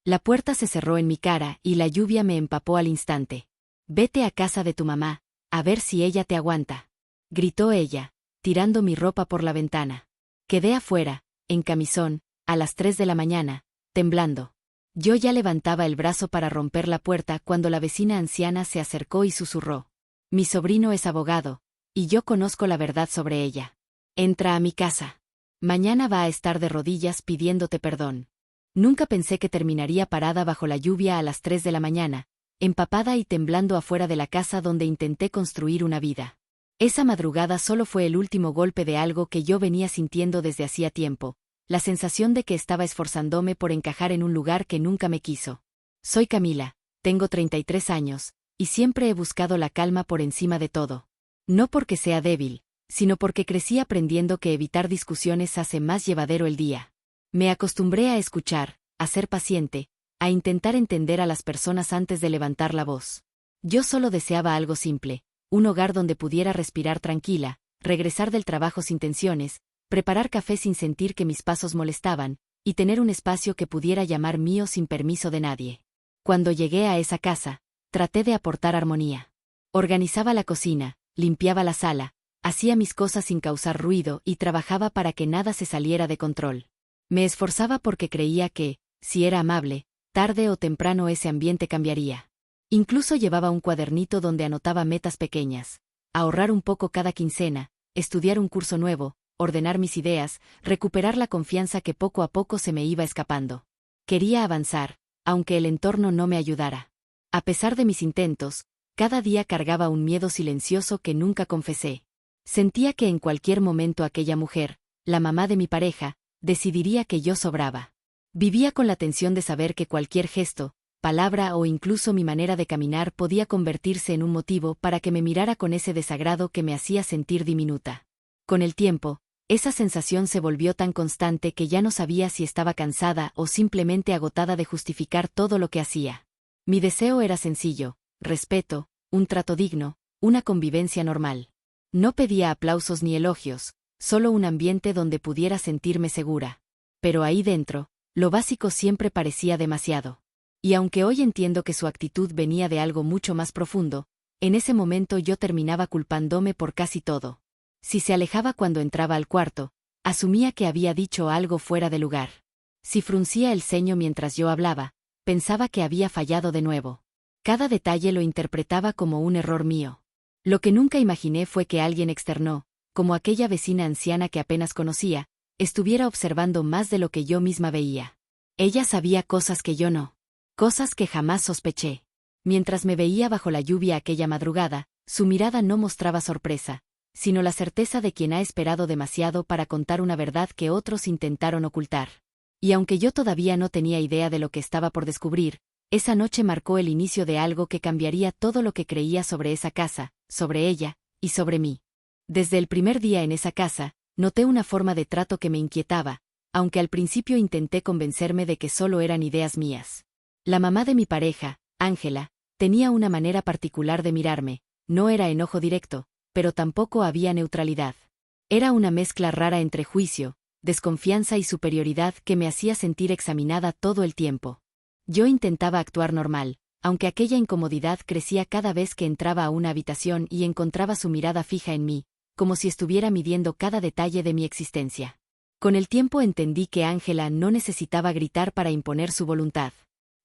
La puerta se cerró en mi cara y la lluvia me empapó al instante. «Vete a casa de tu mamá, a ver si ella te aguanta», gritó ella, tirando mi ropa por la ventana. Quedé afuera, en camisón, a las 3 de la mañana, temblando. Yo ya levantaba el brazo para romper la puerta cuando la vecina anciana se acercó y susurró: «Mi sobrino es abogado, y yo conozco la verdad sobre ella. Entra a mi casa. Mañana va a estar de rodillas pidiéndote perdón». Nunca pensé que terminaría parada bajo la lluvia a las 3 de la mañana, empapada y temblando afuera de la casa donde intenté construir una vida. Esa madrugada solo fue el último golpe de algo que yo venía sintiendo desde hacía tiempo, la sensación de que estaba esforzándome por encajar en un lugar que nunca me quiso. Soy Camila, tengo 33 años, y siempre he buscado la calma por encima de todo. No porque sea débil, sino porque crecí aprendiendo que evitar discusiones hace más llevadero el día. Me acostumbré a escuchar, a ser paciente, a intentar entender a las personas antes de levantar la voz. Yo solo deseaba algo simple, un hogar donde pudiera respirar tranquila, regresar del trabajo sin tensiones, preparar café sin sentir que mis pasos molestaban, y tener un espacio que pudiera llamar mío sin permiso de nadie. Cuando llegué a esa casa, traté de aportar armonía. Organizaba la cocina, limpiaba la sala, hacía mis cosas sin causar ruido y trabajaba para que nada se saliera de control. Me esforzaba porque creía que, si era amable, tarde o temprano ese ambiente cambiaría. Incluso llevaba un cuadernito donde anotaba metas pequeñas: ahorrar un poco cada quincena, estudiar un curso nuevo, ordenar mis ideas, recuperar la confianza que poco a poco se me iba escapando. Quería avanzar, aunque el entorno no me ayudara. A pesar de mis intentos, cada día cargaba un miedo silencioso que nunca confesé. Sentía que en cualquier momento aquella mujer, la mamá de mi pareja, decidiría que yo sobraba. Vivía con la tensión de saber que cualquier gesto, palabra o incluso mi manera de caminar podía convertirse en un motivo para que me mirara con ese desagrado que me hacía sentir diminuta. Con el tiempo, esa sensación se volvió tan constante que ya no sabía si estaba cansada o simplemente agotada de justificar todo lo que hacía. Mi deseo era sencillo: respeto, un trato digno, una convivencia normal. No pedía aplausos ni elogios, solo un ambiente donde pudiera sentirme segura. Pero ahí dentro, lo básico siempre parecía demasiado. Y aunque hoy entiendo que su actitud venía de algo mucho más profundo, en ese momento yo terminaba culpándome por casi todo. Si se alejaba cuando entraba al cuarto, asumía que había dicho algo fuera de lugar. Si fruncía el ceño mientras yo hablaba, pensaba que había fallado de nuevo. Cada detalle lo interpretaba como un error mío. Lo que nunca imaginé fue que alguien externo, como aquella vecina anciana que apenas conocía, estuviera observando más de lo que yo misma veía. Ella sabía cosas que yo no. Cosas que jamás sospeché. Mientras me veía bajo la lluvia aquella madrugada, su mirada no mostraba sorpresa, sino la certeza de quien ha esperado demasiado para contar una verdad que otros intentaron ocultar. Y aunque yo todavía no tenía idea de lo que estaba por descubrir, esa noche marcó el inicio de algo que cambiaría todo lo que creía sobre esa casa, sobre ella, y sobre mí. Desde el primer día en esa casa, noté una forma de trato que me inquietaba, aunque al principio intenté convencerme de que solo eran ideas mías. La mamá de mi pareja, Ángela, tenía una manera particular de mirarme. No era enojo directo, pero tampoco había neutralidad. Era una mezcla rara entre juicio, desconfianza y superioridad que me hacía sentir examinada todo el tiempo. Yo intentaba actuar normal, aunque aquella incomodidad crecía cada vez que entraba a una habitación y encontraba su mirada fija en mí, como si estuviera midiendo cada detalle de mi existencia. Con el tiempo entendí que Ángela no necesitaba gritar para imponer su voluntad.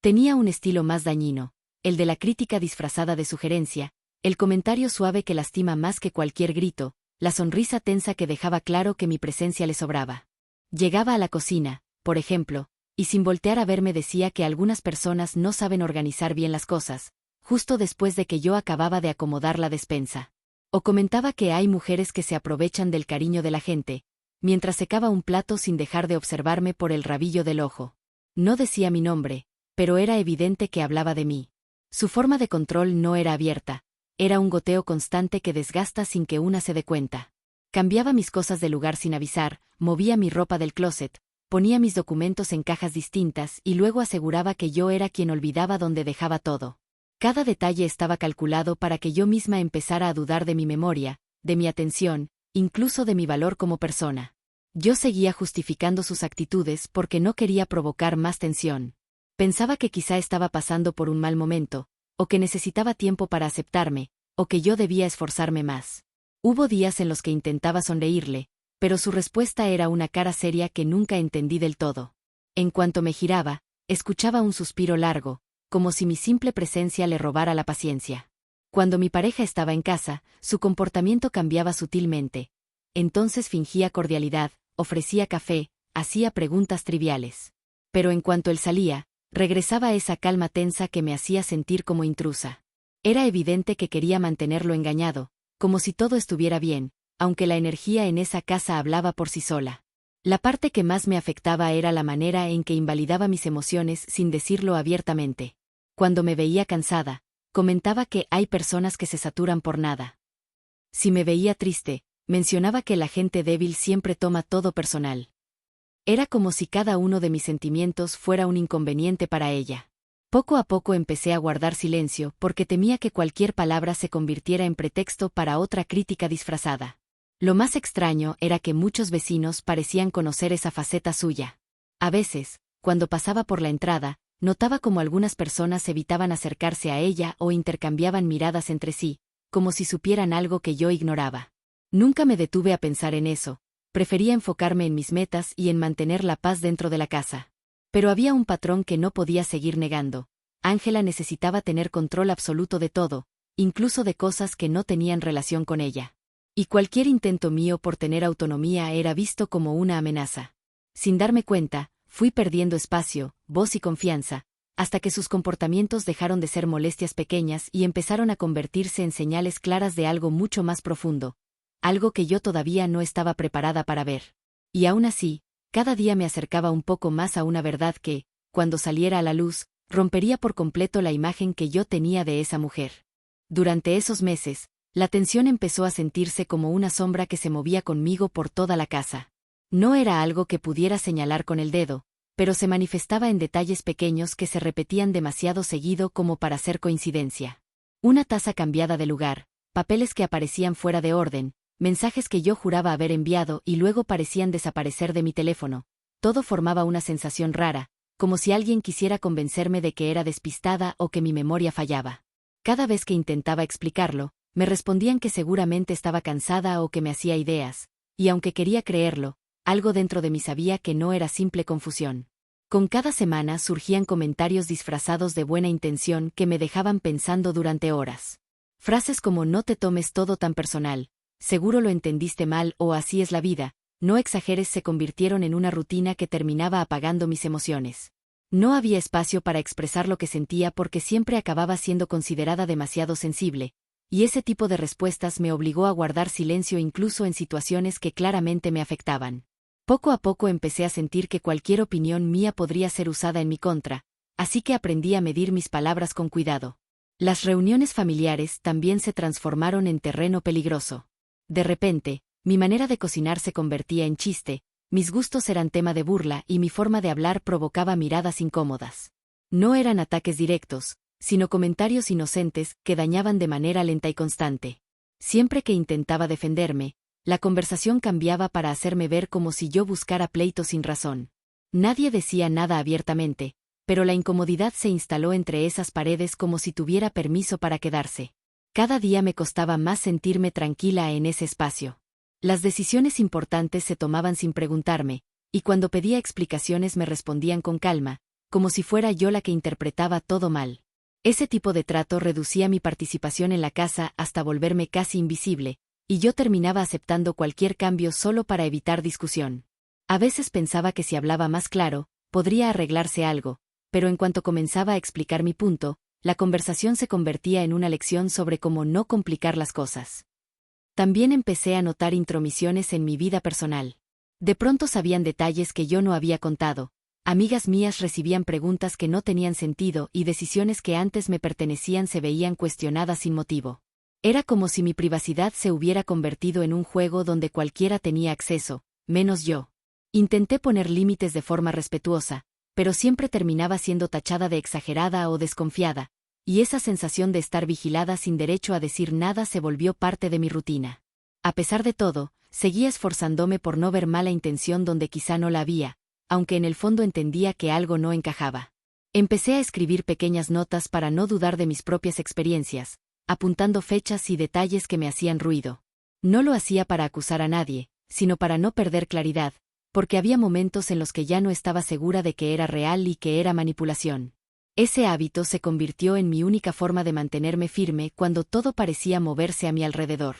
Tenía un estilo más dañino, el de la crítica disfrazada de sugerencia, el comentario suave que lastima más que cualquier grito, la sonrisa tensa que dejaba claro que mi presencia le sobraba. Llegaba a la cocina, por ejemplo, y sin voltear a verme decía que algunas personas no saben organizar bien las cosas, justo después de que yo acababa de acomodar la despensa. O comentaba que hay mujeres que se aprovechan del cariño de la gente, mientras secaba un plato sin dejar de observarme por el rabillo del ojo. No decía mi nombre, pero era evidente que hablaba de mí. Su forma de control no era abierta, era un goteo constante que desgasta sin que una se dé cuenta. Cambiaba mis cosas de lugar sin avisar, movía mi ropa del closet, ponía mis documentos en cajas distintas y luego aseguraba que yo era quien olvidaba dónde dejaba todo. Cada detalle estaba calculado para que yo misma empezara a dudar de mi memoria, de mi atención, incluso de mi valor como persona. Yo seguía justificando sus actitudes porque no quería provocar más tensión. Pensaba que quizá estaba pasando por un mal momento, o que necesitaba tiempo para aceptarme, o que yo debía esforzarme más. Hubo días en los que intentaba sonreírle, pero su respuesta era una cara seria que nunca entendí del todo. En cuanto me giraba, escuchaba un suspiro largo, como si mi simple presencia le robara la paciencia. Cuando mi pareja estaba en casa, su comportamiento cambiaba sutilmente. Entonces fingía cordialidad, ofrecía café, hacía preguntas triviales. Pero en cuanto él salía, regresaba esa calma tensa que me hacía sentir como intrusa. Era evidente que quería mantenerlo engañado, como si todo estuviera bien, aunque la energía en esa casa hablaba por sí sola. La parte que más me afectaba era la manera en que invalidaba mis emociones sin decirlo abiertamente. Cuando me veía cansada, comentaba que hay personas que se saturan por nada. Si me veía triste, mencionaba que la gente débil siempre toma todo personal. Era como si cada uno de mis sentimientos fuera un inconveniente para ella. Poco a poco empecé a guardar silencio porque temía que cualquier palabra se convirtiera en pretexto para otra crítica disfrazada. Lo más extraño era que muchos vecinos parecían conocer esa faceta suya. A veces, cuando pasaba por la entrada, notaba como algunas personas evitaban acercarse a ella o intercambiaban miradas entre sí, como si supieran algo que yo ignoraba. Nunca me detuve a pensar en eso, prefería enfocarme en mis metas y en mantener la paz dentro de la casa. Pero había un patrón que no podía seguir negando. Ángela necesitaba tener control absoluto de todo, incluso de cosas que no tenían relación con ella. Y cualquier intento mío por tener autonomía era visto como una amenaza. Sin darme cuenta, fui perdiendo espacio, voz y confianza, hasta que sus comportamientos dejaron de ser molestias pequeñas y empezaron a convertirse en señales claras de algo mucho más profundo, algo que yo todavía no estaba preparada para ver. Y aún así, cada día me acercaba un poco más a una verdad que, cuando saliera a la luz, rompería por completo la imagen que yo tenía de esa mujer. Durante esos meses, la tensión empezó a sentirse como una sombra que se movía conmigo por toda la casa. No era algo que pudiera señalar con el dedo, pero se manifestaba en detalles pequeños que se repetían demasiado seguido como para ser coincidencia. Una taza cambiada de lugar, papeles que aparecían fuera de orden, mensajes que yo juraba haber enviado y luego parecían desaparecer de mi teléfono. Todo formaba una sensación rara, como si alguien quisiera convencerme de que era despistada o que mi memoria fallaba. Cada vez que intentaba explicarlo, me respondían que seguramente estaba cansada o que me hacía ideas, y aunque quería creerlo, algo dentro de mí sabía que no era simple confusión. Con cada semana surgían comentarios disfrazados de buena intención que me dejaban pensando durante horas. Frases como "no te tomes todo tan personal", "seguro lo entendiste mal" o "así es la vida", no exageres, se convirtieron en una rutina que terminaba apagando mis emociones. No había espacio para expresar lo que sentía porque siempre acababa siendo considerada demasiado sensible, y ese tipo de respuestas me obligó a guardar silencio incluso en situaciones que claramente me afectaban. Poco a poco empecé a sentir que cualquier opinión mía podría ser usada en mi contra, así que aprendí a medir mis palabras con cuidado. Las reuniones familiares también se transformaron en terreno peligroso. De repente, mi manera de cocinar se convertía en chiste, mis gustos eran tema de burla y mi forma de hablar provocaba miradas incómodas. No eran ataques directos, sino comentarios inocentes que dañaban de manera lenta y constante. Siempre que intentaba defenderme, la conversación cambiaba para hacerme ver como si yo buscara pleito sin razón. Nadie decía nada abiertamente, pero la incomodidad se instaló entre esas paredes como si tuviera permiso para quedarse. Cada día me costaba más sentirme tranquila en ese espacio. Las decisiones importantes se tomaban sin preguntarme, y cuando pedía explicaciones me respondían con calma, como si fuera yo la que interpretaba todo mal. Ese tipo de trato reducía mi participación en la casa hasta volverme casi invisible, y yo terminaba aceptando cualquier cambio solo para evitar discusión. A veces pensaba que si hablaba más claro, podría arreglarse algo, pero en cuanto comenzaba a explicar mi punto, la conversación se convertía en una lección sobre cómo no complicar las cosas. También empecé a notar intromisiones en mi vida personal. De pronto sabían detalles que yo no había contado. Amigas mías recibían preguntas que no tenían sentido y decisiones que antes me pertenecían se veían cuestionadas sin motivo. Era como si mi privacidad se hubiera convertido en un juego donde cualquiera tenía acceso, menos yo. Intenté poner límites de forma respetuosa, pero siempre terminaba siendo tachada de exagerada o desconfiada, y esa sensación de estar vigilada sin derecho a decir nada se volvió parte de mi rutina. A pesar de todo, seguía esforzándome por no ver mala intención donde quizá no la había, aunque en el fondo entendía que algo no encajaba. Empecé a escribir pequeñas notas para no dudar de mis propias experiencias, apuntando fechas y detalles que me hacían ruido. No lo hacía para acusar a nadie, sino para no perder claridad, porque había momentos en los que ya no estaba segura de que era real y que era manipulación. Ese hábito se convirtió en mi única forma de mantenerme firme cuando todo parecía moverse a mi alrededor.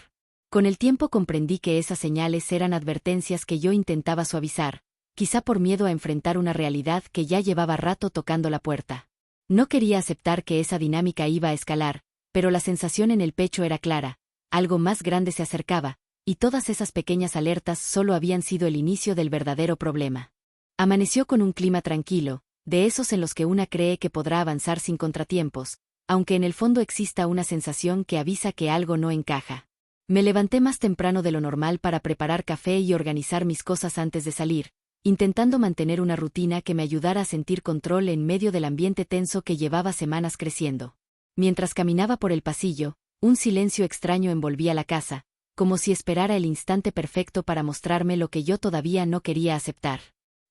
Con el tiempo comprendí que esas señales eran advertencias que yo intentaba suavizar, quizá por miedo a enfrentar una realidad que ya llevaba rato tocando la puerta. No quería aceptar que esa dinámica iba a escalar, pero la sensación en el pecho era clara, algo más grande se acercaba, y todas esas pequeñas alertas solo habían sido el inicio del verdadero problema. Amaneció con un clima tranquilo, de esos en los que una cree que podrá avanzar sin contratiempos, aunque en el fondo exista una sensación que avisa que algo no encaja. Me levanté más temprano de lo normal para preparar café y organizar mis cosas antes de salir, intentando mantener una rutina que me ayudara a sentir control en medio del ambiente tenso que llevaba semanas creciendo. Mientras caminaba por el pasillo, un silencio extraño envolvía la casa, como si esperara el instante perfecto para mostrarme lo que yo todavía no quería aceptar.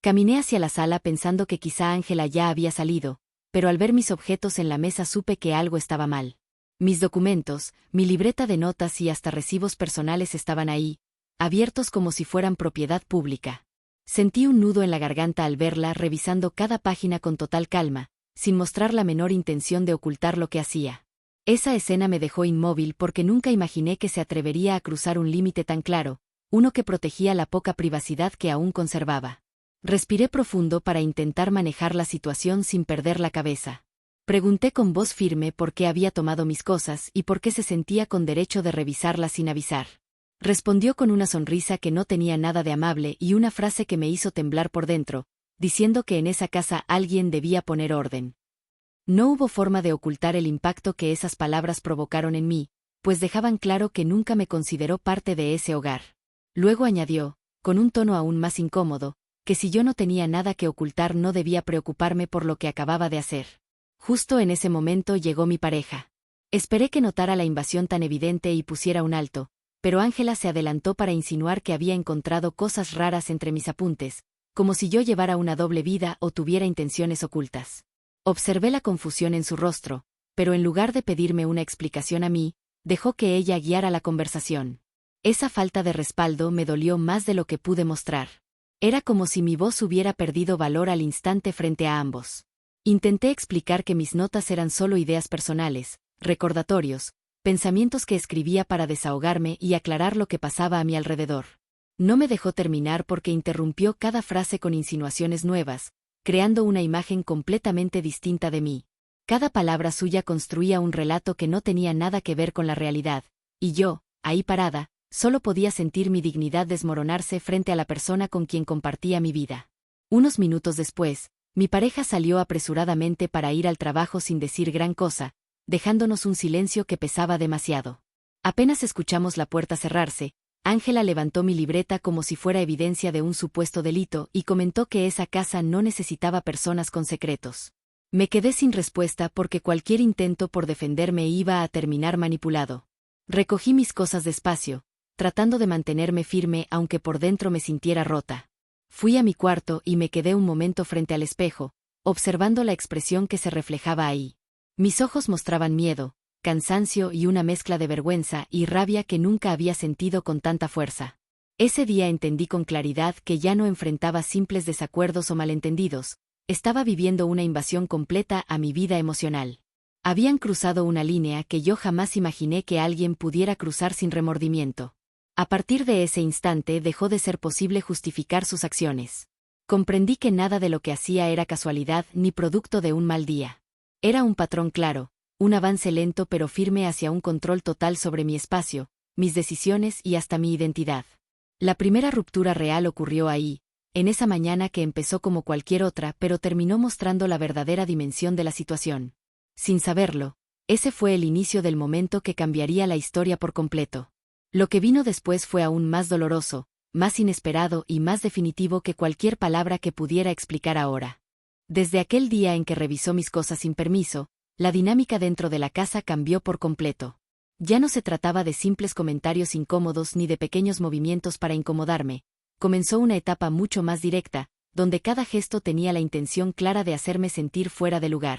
Caminé hacia la sala pensando que quizá Ángela ya había salido, pero al ver mis objetos en la mesa supe que algo estaba mal. Mis documentos, mi libreta de notas y hasta recibos personales estaban ahí, abiertos como si fueran propiedad pública. Sentí un nudo en la garganta al verla revisando cada página con total calma, sin mostrar la menor intención de ocultar lo que hacía. Esa escena me dejó inmóvil porque nunca imaginé que se atrevería a cruzar un límite tan claro, uno que protegía la poca privacidad que aún conservaba. Respiré profundo para intentar manejar la situación sin perder la cabeza. Pregunté con voz firme por qué había tomado mis cosas y por qué se sentía con derecho de revisarlas sin avisar. Respondió con una sonrisa que no tenía nada de amable y una frase que me hizo temblar por dentro, diciendo que en esa casa alguien debía poner orden. No hubo forma de ocultar el impacto que esas palabras provocaron en mí, pues dejaban claro que nunca me consideró parte de ese hogar. Luego añadió, con un tono aún más incómodo, que si yo no tenía nada que ocultar no debía preocuparme por lo que acababa de hacer. Justo en ese momento llegó mi pareja. Esperé que notara la invasión tan evidente y pusiera un alto, pero Ángela se adelantó para insinuar que había encontrado cosas raras entre mis apuntes, como si yo llevara una doble vida o tuviera intenciones ocultas. Observé la confusión en su rostro, pero en lugar de pedirme una explicación a mí, dejó que ella guiara la conversación. Esa falta de respaldo me dolió más de lo que pude mostrar. Era como si mi voz hubiera perdido valor al instante frente a ambos. Intenté explicar que mis notas eran solo ideas personales, recordatorios, pensamientos que escribía para desahogarme y aclarar lo que pasaba a mi alrededor. No me dejó terminar porque interrumpió cada frase con insinuaciones nuevas, creando una imagen completamente distinta de mí. Cada palabra suya construía un relato que no tenía nada que ver con la realidad, y yo, ahí parada, solo podía sentir mi dignidad desmoronarse frente a la persona con quien compartía mi vida. Unos minutos después, mi pareja salió apresuradamente para ir al trabajo sin decir gran cosa, dejándonos un silencio que pesaba demasiado. Apenas escuchamos la puerta cerrarse, Ángela levantó mi libreta como si fuera evidencia de un supuesto delito y comentó que esa casa no necesitaba personas con secretos. Me quedé sin respuesta porque cualquier intento por defenderme iba a terminar manipulado. Recogí mis cosas despacio, tratando de mantenerme firme aunque por dentro me sintiera rota. Fui a mi cuarto y me quedé un momento frente al espejo, observando la expresión que se reflejaba ahí. Mis ojos mostraban miedo, cansancio y una mezcla de vergüenza y rabia que nunca había sentido con tanta fuerza. Ese día entendí con claridad que ya no enfrentaba simples desacuerdos o malentendidos, estaba viviendo una invasión completa a mi vida emocional. Habían cruzado una línea que yo jamás imaginé que alguien pudiera cruzar sin remordimiento. A partir de ese instante dejó de ser posible justificar sus acciones. Comprendí que nada de lo que hacía era casualidad ni producto de un mal día. Era un patrón claro, un avance lento pero firme hacia un control total sobre mi espacio, mis decisiones y hasta mi identidad. La primera ruptura real ocurrió ahí, en esa mañana que empezó como cualquier otra pero terminó mostrando la verdadera dimensión de la situación. Sin saberlo, ese fue el inicio del momento que cambiaría la historia por completo. Lo que vino después fue aún más doloroso, más inesperado y más definitivo que cualquier palabra que pudiera explicar ahora. Desde aquel día en que revisó mis cosas sin permiso, la dinámica dentro de la casa cambió por completo. Ya no se trataba de simples comentarios incómodos ni de pequeños movimientos para incomodarme. Comenzó una etapa mucho más directa, donde cada gesto tenía la intención clara de hacerme sentir fuera de lugar.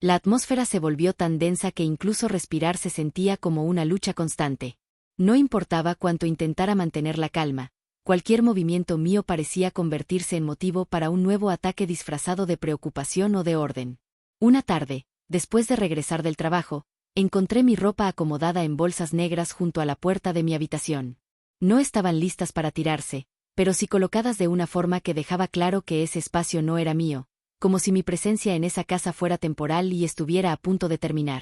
La atmósfera se volvió tan densa que incluso respirar se sentía como una lucha constante. No importaba cuánto intentara mantener la calma, cualquier movimiento mío parecía convertirse en motivo para un nuevo ataque disfrazado de preocupación o de orden. Una tarde, después de regresar del trabajo, encontré mi ropa acomodada en bolsas negras junto a la puerta de mi habitación. No estaban listas para tirarse, pero sí colocadas de una forma que dejaba claro que ese espacio no era mío, como si mi presencia en esa casa fuera temporal y estuviera a punto de terminar.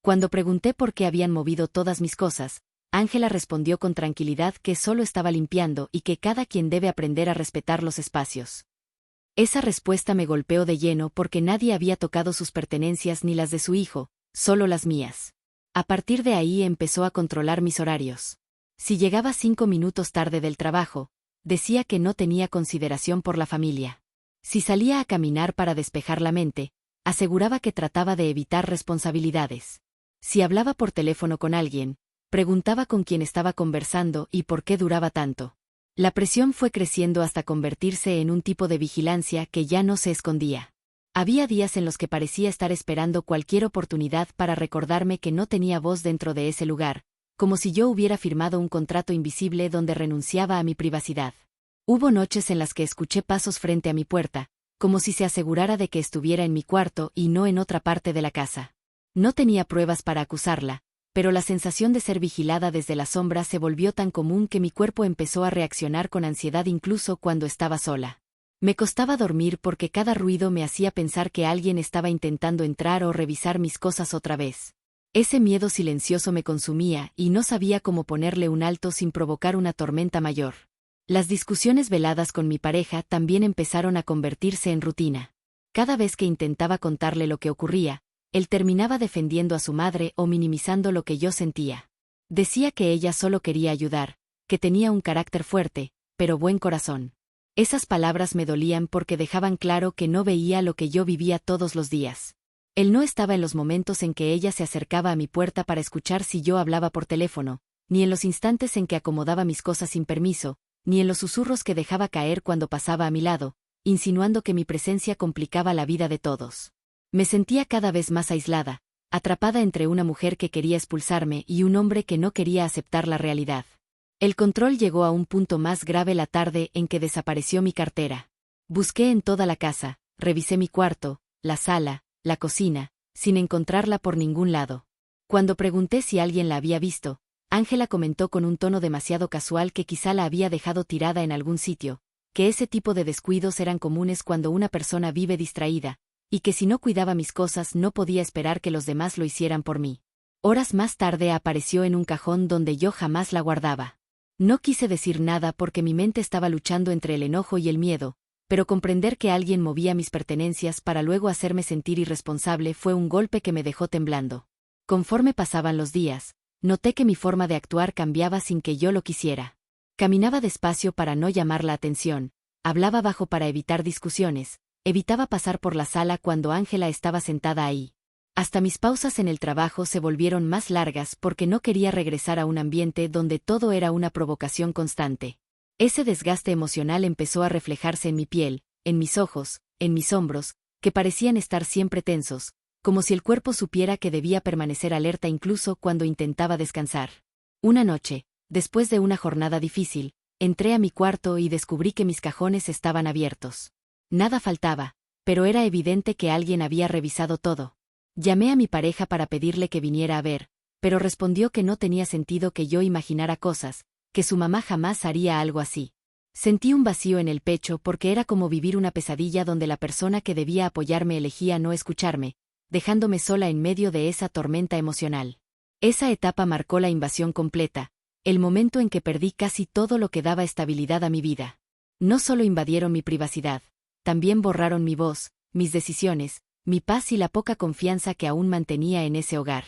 Cuando pregunté por qué habían movido todas mis cosas, Ángela respondió con tranquilidad que solo estaba limpiando y que cada quien debe aprender a respetar los espacios. Esa respuesta me golpeó de lleno porque nadie había tocado sus pertenencias ni las de su hijo, solo las mías. A partir de ahí empezó a controlar mis horarios. Si llegaba 5 minutos tarde del trabajo, decía que no tenía consideración por la familia. Si salía a caminar para despejar la mente, aseguraba que trataba de evitar responsabilidades. Si hablaba por teléfono con alguien, preguntaba con quién estaba conversando y por qué duraba tanto. La presión fue creciendo hasta convertirse en un tipo de vigilancia que ya no se escondía. Había días en los que parecía estar esperando cualquier oportunidad para recordarme que no tenía voz dentro de ese lugar, como si yo hubiera firmado un contrato invisible donde renunciaba a mi privacidad. Hubo noches en las que escuché pasos frente a mi puerta, como si se asegurara de que estuviera en mi cuarto y no en otra parte de la casa. No tenía pruebas para acusarla, pero la sensación de ser vigilada desde la sombra se volvió tan común que mi cuerpo empezó a reaccionar con ansiedad incluso cuando estaba sola. Me costaba dormir porque cada ruido me hacía pensar que alguien estaba intentando entrar o revisar mis cosas otra vez. Ese miedo silencioso me consumía y no sabía cómo ponerle un alto sin provocar una tormenta mayor. Las discusiones veladas con mi pareja también empezaron a convertirse en rutina. Cada vez que intentaba contarle lo que ocurría, él terminaba defendiendo a su madre o minimizando lo que yo sentía. Decía que ella solo quería ayudar, que tenía un carácter fuerte, pero buen corazón. Esas palabras me dolían porque dejaban claro que no veía lo que yo vivía todos los días. Él no estaba en los momentos en que ella se acercaba a mi puerta para escuchar si yo hablaba por teléfono, ni en los instantes en que acomodaba mis cosas sin permiso, ni en los susurros que dejaba caer cuando pasaba a mi lado, insinuando que mi presencia complicaba la vida de todos. Me sentía cada vez más aislada, atrapada entre una mujer que quería expulsarme y un hombre que no quería aceptar la realidad. El control llegó a un punto más grave la tarde en que desapareció mi cartera. Busqué en toda la casa, revisé mi cuarto, la sala, la cocina, sin encontrarla por ningún lado. Cuando pregunté si alguien la había visto, Ángela comentó con un tono demasiado casual que quizá la había dejado tirada en algún sitio, que ese tipo de descuidos eran comunes cuando una persona vive distraída, y que si no cuidaba mis cosas no podía esperar que los demás lo hicieran por mí. Horas más tarde apareció en un cajón donde yo jamás la guardaba. No quise decir nada porque mi mente estaba luchando entre el enojo y el miedo, pero comprender que alguien movía mis pertenencias para luego hacerme sentir irresponsable fue un golpe que me dejó temblando. Conforme pasaban los días, noté que mi forma de actuar cambiaba sin que yo lo quisiera. Caminaba despacio para no llamar la atención, hablaba bajo para evitar discusiones, evitaba pasar por la sala cuando Ángela estaba sentada ahí. Hasta mis pausas en el trabajo se volvieron más largas porque no quería regresar a un ambiente donde todo era una provocación constante. Ese desgaste emocional empezó a reflejarse en mi piel, en mis ojos, en mis hombros, que parecían estar siempre tensos, como si el cuerpo supiera que debía permanecer alerta incluso cuando intentaba descansar. Una noche, después de una jornada difícil, entré a mi cuarto y descubrí que mis cajones estaban abiertos. Nada faltaba, pero era evidente que alguien había revisado todo. Llamé a mi pareja para pedirle que viniera a ver, pero respondió que no tenía sentido que yo imaginara cosas, que su mamá jamás haría algo así. Sentí un vacío en el pecho porque era como vivir una pesadilla donde la persona que debía apoyarme elegía no escucharme, dejándome sola en medio de esa tormenta emocional. Esa etapa marcó la invasión completa, el momento en que perdí casi todo lo que daba estabilidad a mi vida. No solo invadieron mi privacidad, también borraron mi voz, mis decisiones, mi paz y la poca confianza que aún mantenía en ese hogar.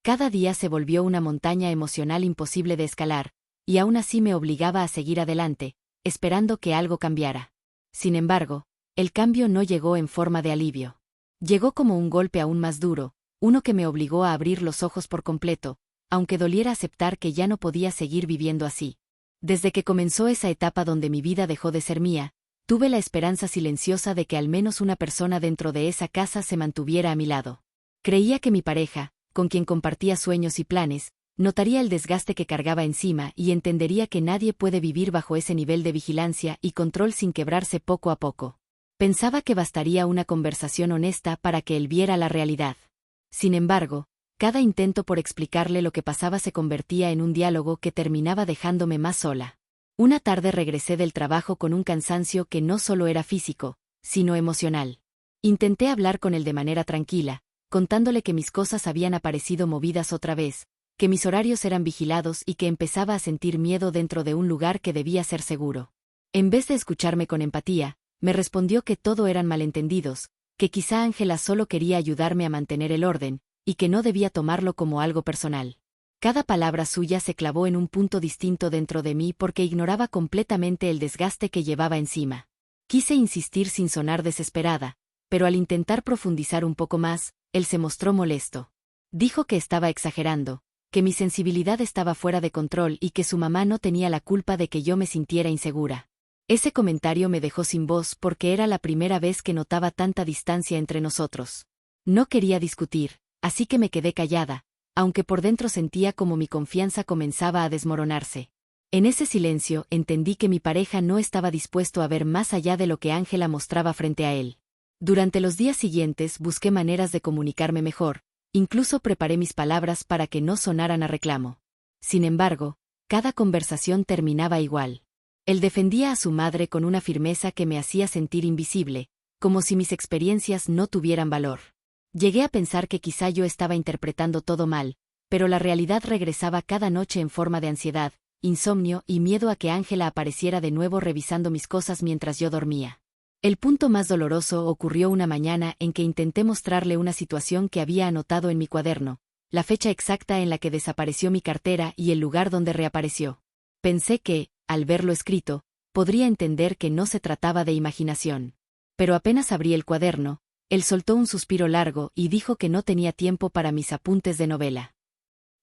Cada día se volvió una montaña emocional imposible de escalar, y aún así me obligaba a seguir adelante, esperando que algo cambiara. Sin embargo, el cambio no llegó en forma de alivio. Llegó como un golpe aún más duro, uno que me obligó a abrir los ojos por completo, aunque doliera aceptar que ya no podía seguir viviendo así. Desde que comenzó esa etapa donde mi vida dejó de ser mía, Tuve la esperanza silenciosa de que al menos una persona dentro de esa casa se mantuviera a mi lado. Creía que mi pareja, con quien compartía sueños y planes, notaría el desgaste que cargaba encima y entendería que nadie puede vivir bajo ese nivel de vigilancia y control sin quebrarse poco a poco. Pensaba que bastaría una conversación honesta para que él viera la realidad. Sin embargo, cada intento por explicarle lo que pasaba se convertía en un diálogo que terminaba dejándome más sola. Una tarde regresé del trabajo con un cansancio que no solo era físico, sino emocional. Intenté hablar con él de manera tranquila, contándole que mis cosas habían aparecido movidas otra vez, que mis horarios eran vigilados y que empezaba a sentir miedo dentro de un lugar que debía ser seguro. En vez de escucharme con empatía, me respondió que todo eran malentendidos, que quizá Ángela solo quería ayudarme a mantener el orden, y que no debía tomarlo como algo personal. Cada palabra suya se clavó en un punto distinto dentro de mí porque ignoraba completamente el desgaste que llevaba encima. Quise insistir sin sonar desesperada, pero al intentar profundizar un poco más, él se mostró molesto. Dijo que estaba exagerando, que mi sensibilidad estaba fuera de control y que su mamá no tenía la culpa de que yo me sintiera insegura. Ese comentario me dejó sin voz porque era la primera vez que notaba tanta distancia entre nosotros. No quería discutir, así que me quedé callada, aunque por dentro sentía como mi confianza comenzaba a desmoronarse. En ese silencio entendí que mi pareja no estaba dispuesto a ver más allá de lo que Ángela mostraba frente a él. Durante los días siguientes busqué maneras de comunicarme mejor, incluso preparé mis palabras para que no sonaran a reclamo. Sin embargo, cada conversación terminaba igual. Él defendía a su madre con una firmeza que me hacía sentir invisible, como si mis experiencias no tuvieran valor. Llegué a pensar que quizá yo estaba interpretando todo mal, pero la realidad regresaba cada noche en forma de ansiedad, insomnio y miedo a que Ángela apareciera de nuevo revisando mis cosas mientras yo dormía. El punto más doloroso ocurrió una mañana en que intenté mostrarle una situación que había anotado en mi cuaderno, la fecha exacta en la que desapareció mi cartera y el lugar donde reapareció. Pensé que, al verlo escrito, podría entender que no se trataba de imaginación. Pero apenas abrí el cuaderno, él soltó un suspiro largo y dijo que no tenía tiempo para mis apuntes de novela.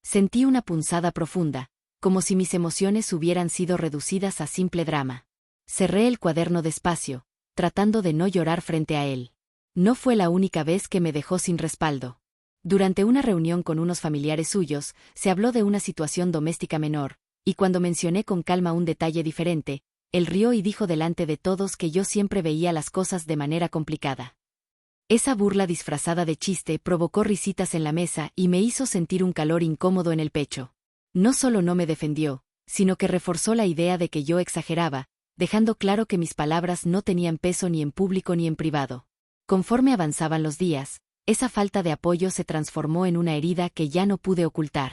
Sentí una punzada profunda, como si mis emociones hubieran sido reducidas a simple drama. Cerré el cuaderno despacio, tratando de no llorar frente a él. No fue la única vez que me dejó sin respaldo. Durante una reunión con unos familiares suyos, se habló de una situación doméstica menor, y cuando mencioné con calma un detalle diferente, él rió y dijo delante de todos que yo siempre veía las cosas de manera complicada. Esa burla disfrazada de chiste provocó risitas en la mesa y me hizo sentir un calor incómodo en el pecho. No solo no me defendió, sino que reforzó la idea de que yo exageraba, dejando claro que mis palabras no tenían peso ni en público ni en privado. Conforme avanzaban los días, esa falta de apoyo se transformó en una herida que ya no pude ocultar.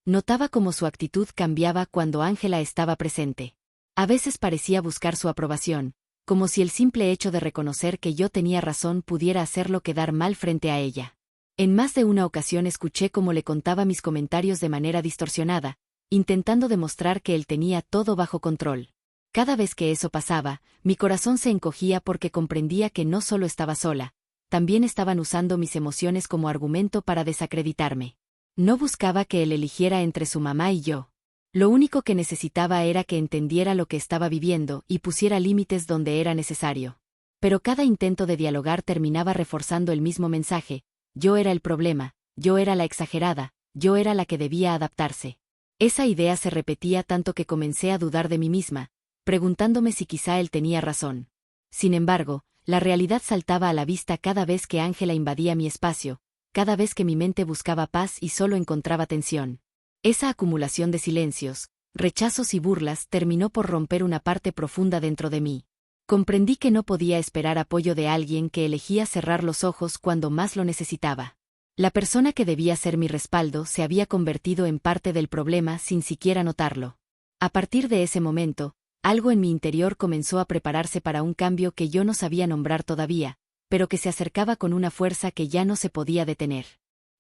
Notaba cómo su actitud cambiaba cuando Ángela estaba presente. A veces parecía buscar su aprobación, como si el simple hecho de reconocer que yo tenía razón pudiera hacerlo quedar mal frente a ella. En más de una ocasión escuché cómo le contaba mis comentarios de manera distorsionada, intentando demostrar que él tenía todo bajo control. Cada vez que eso pasaba, mi corazón se encogía porque comprendía que no solo estaba sola, también estaban usando mis emociones como argumento para desacreditarme. No buscaba que él eligiera entre su mamá y yo. Lo único que necesitaba era que entendiera lo que estaba viviendo y pusiera límites donde era necesario. Pero cada intento de dialogar terminaba reforzando el mismo mensaje: yo era el problema, yo era la exagerada, yo era la que debía adaptarse. Esa idea se repetía tanto que comencé a dudar de mí misma, preguntándome si quizá él tenía razón. Sin embargo, la realidad saltaba a la vista cada vez que Ángela invadía mi espacio, cada vez que mi mente buscaba paz y solo encontraba tensión. Esa acumulación de silencios, rechazos y burlas terminó por romper una parte profunda dentro de mí. Comprendí que no podía esperar apoyo de alguien que elegía cerrar los ojos cuando más lo necesitaba. La persona que debía ser mi respaldo se había convertido en parte del problema sin siquiera notarlo. A partir de ese momento, algo en mi interior comenzó a prepararse para un cambio que yo no sabía nombrar todavía, pero que se acercaba con una fuerza que ya no se podía detener.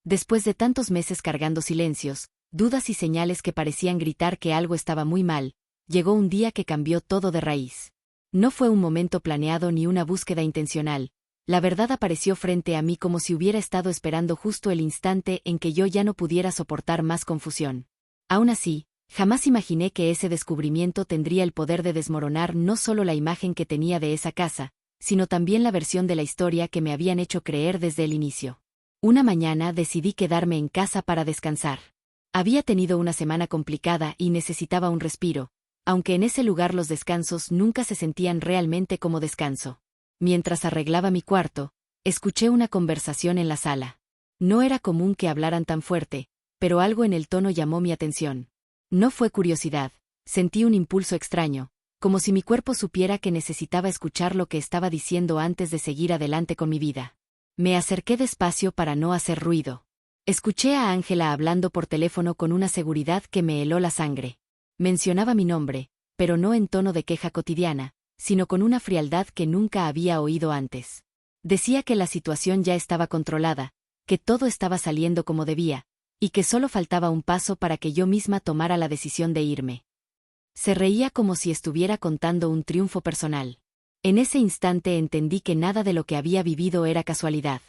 Después de tantos meses cargando silencios, dudas y señales que parecían gritar que algo estaba muy mal, llegó un día que cambió todo de raíz. No fue un momento planeado ni una búsqueda intencional. La verdad apareció frente a mí como si hubiera estado esperando justo el instante en que yo ya no pudiera soportar más confusión. Aún así, Jamás imaginé que ese descubrimiento tendría el poder de desmoronar no solo la imagen que tenía de esa casa, sino también la versión de la historia que me habían hecho creer desde el inicio. Una mañana decidí quedarme en casa para descansar. Había tenido una semana complicada y necesitaba un respiro, aunque en ese lugar los descansos nunca se sentían realmente como descanso. Mientras arreglaba mi cuarto, escuché una conversación en la sala. No era común que hablaran tan fuerte, pero algo en el tono llamó mi atención. No fue curiosidad, sentí un impulso extraño, como si mi cuerpo supiera que necesitaba escuchar lo que estaba diciendo antes de seguir adelante con mi vida. Me acerqué despacio para no hacer ruido. Escuché a Ángela hablando por teléfono con una seguridad que me heló la sangre. Mencionaba mi nombre, pero no en tono de queja cotidiana, sino con una frialdad que nunca había oído antes. Decía que la situación ya estaba controlada, que todo estaba saliendo como debía, y que solo faltaba un paso para que yo misma tomara la decisión de irme. Se reía como si estuviera contando un triunfo personal. En ese instante entendí que nada de lo que había vivido era casualidad.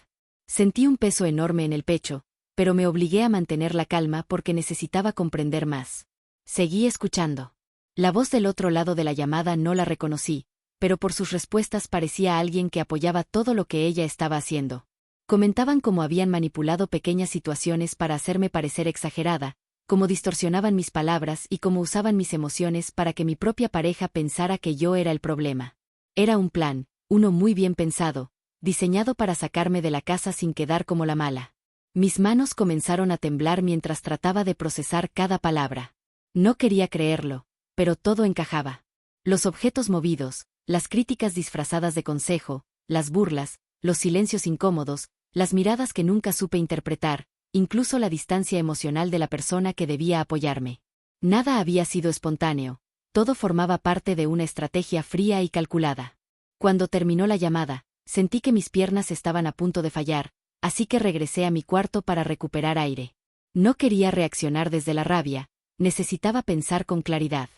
Sentí un peso enorme en el pecho, pero me obligué a mantener la calma porque necesitaba comprender más. Seguí escuchando. La voz del otro lado de la llamada no la reconocí, pero por sus respuestas parecía alguien que apoyaba todo lo que ella estaba haciendo. Comentaban cómo habían manipulado pequeñas situaciones para hacerme parecer exagerada, cómo distorsionaban mis palabras y cómo usaban mis emociones para que mi propia pareja pensara que yo era el problema. Era un plan, uno muy bien pensado, diseñado para sacarme de la casa sin quedar como la mala. Mis manos comenzaron a temblar mientras trataba de procesar cada palabra. No quería creerlo, pero todo encajaba. Los objetos movidos, las críticas disfrazadas de consejo, las burlas, los silencios incómodos, las miradas que nunca supe interpretar, incluso la distancia emocional de la persona que debía apoyarme. Nada había sido espontáneo, todo formaba parte de una estrategia fría y calculada. Cuando terminó la llamada, sentí que mis piernas estaban a punto de fallar, así que regresé a mi cuarto para recuperar aire. No quería reaccionar desde la rabia, necesitaba pensar con claridad.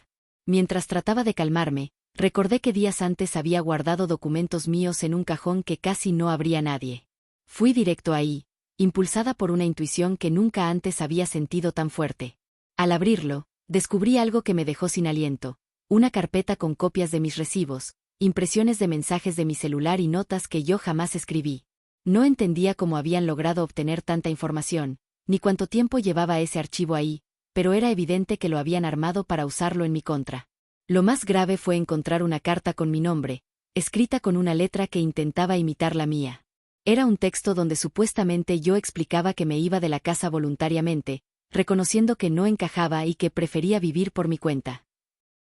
Mientras trataba de calmarme, recordé que días antes había guardado documentos míos en un cajón que casi no abría nadie. Fui directo ahí, impulsada por una intuición que nunca antes había sentido tan fuerte. Al abrirlo, descubrí algo que me dejó sin aliento, una carpeta con copias de mis recibos, impresiones de mensajes de mi celular y notas que yo jamás escribí. No entendía cómo habían logrado obtener tanta información, ni cuánto tiempo llevaba ese archivo ahí, pero era evidente que lo habían armado para usarlo en mi contra. Lo más grave fue encontrar una carta con mi nombre, escrita con una letra que intentaba imitar la mía. Era un texto donde supuestamente yo explicaba que me iba de la casa voluntariamente, reconociendo que no encajaba y que prefería vivir por mi cuenta.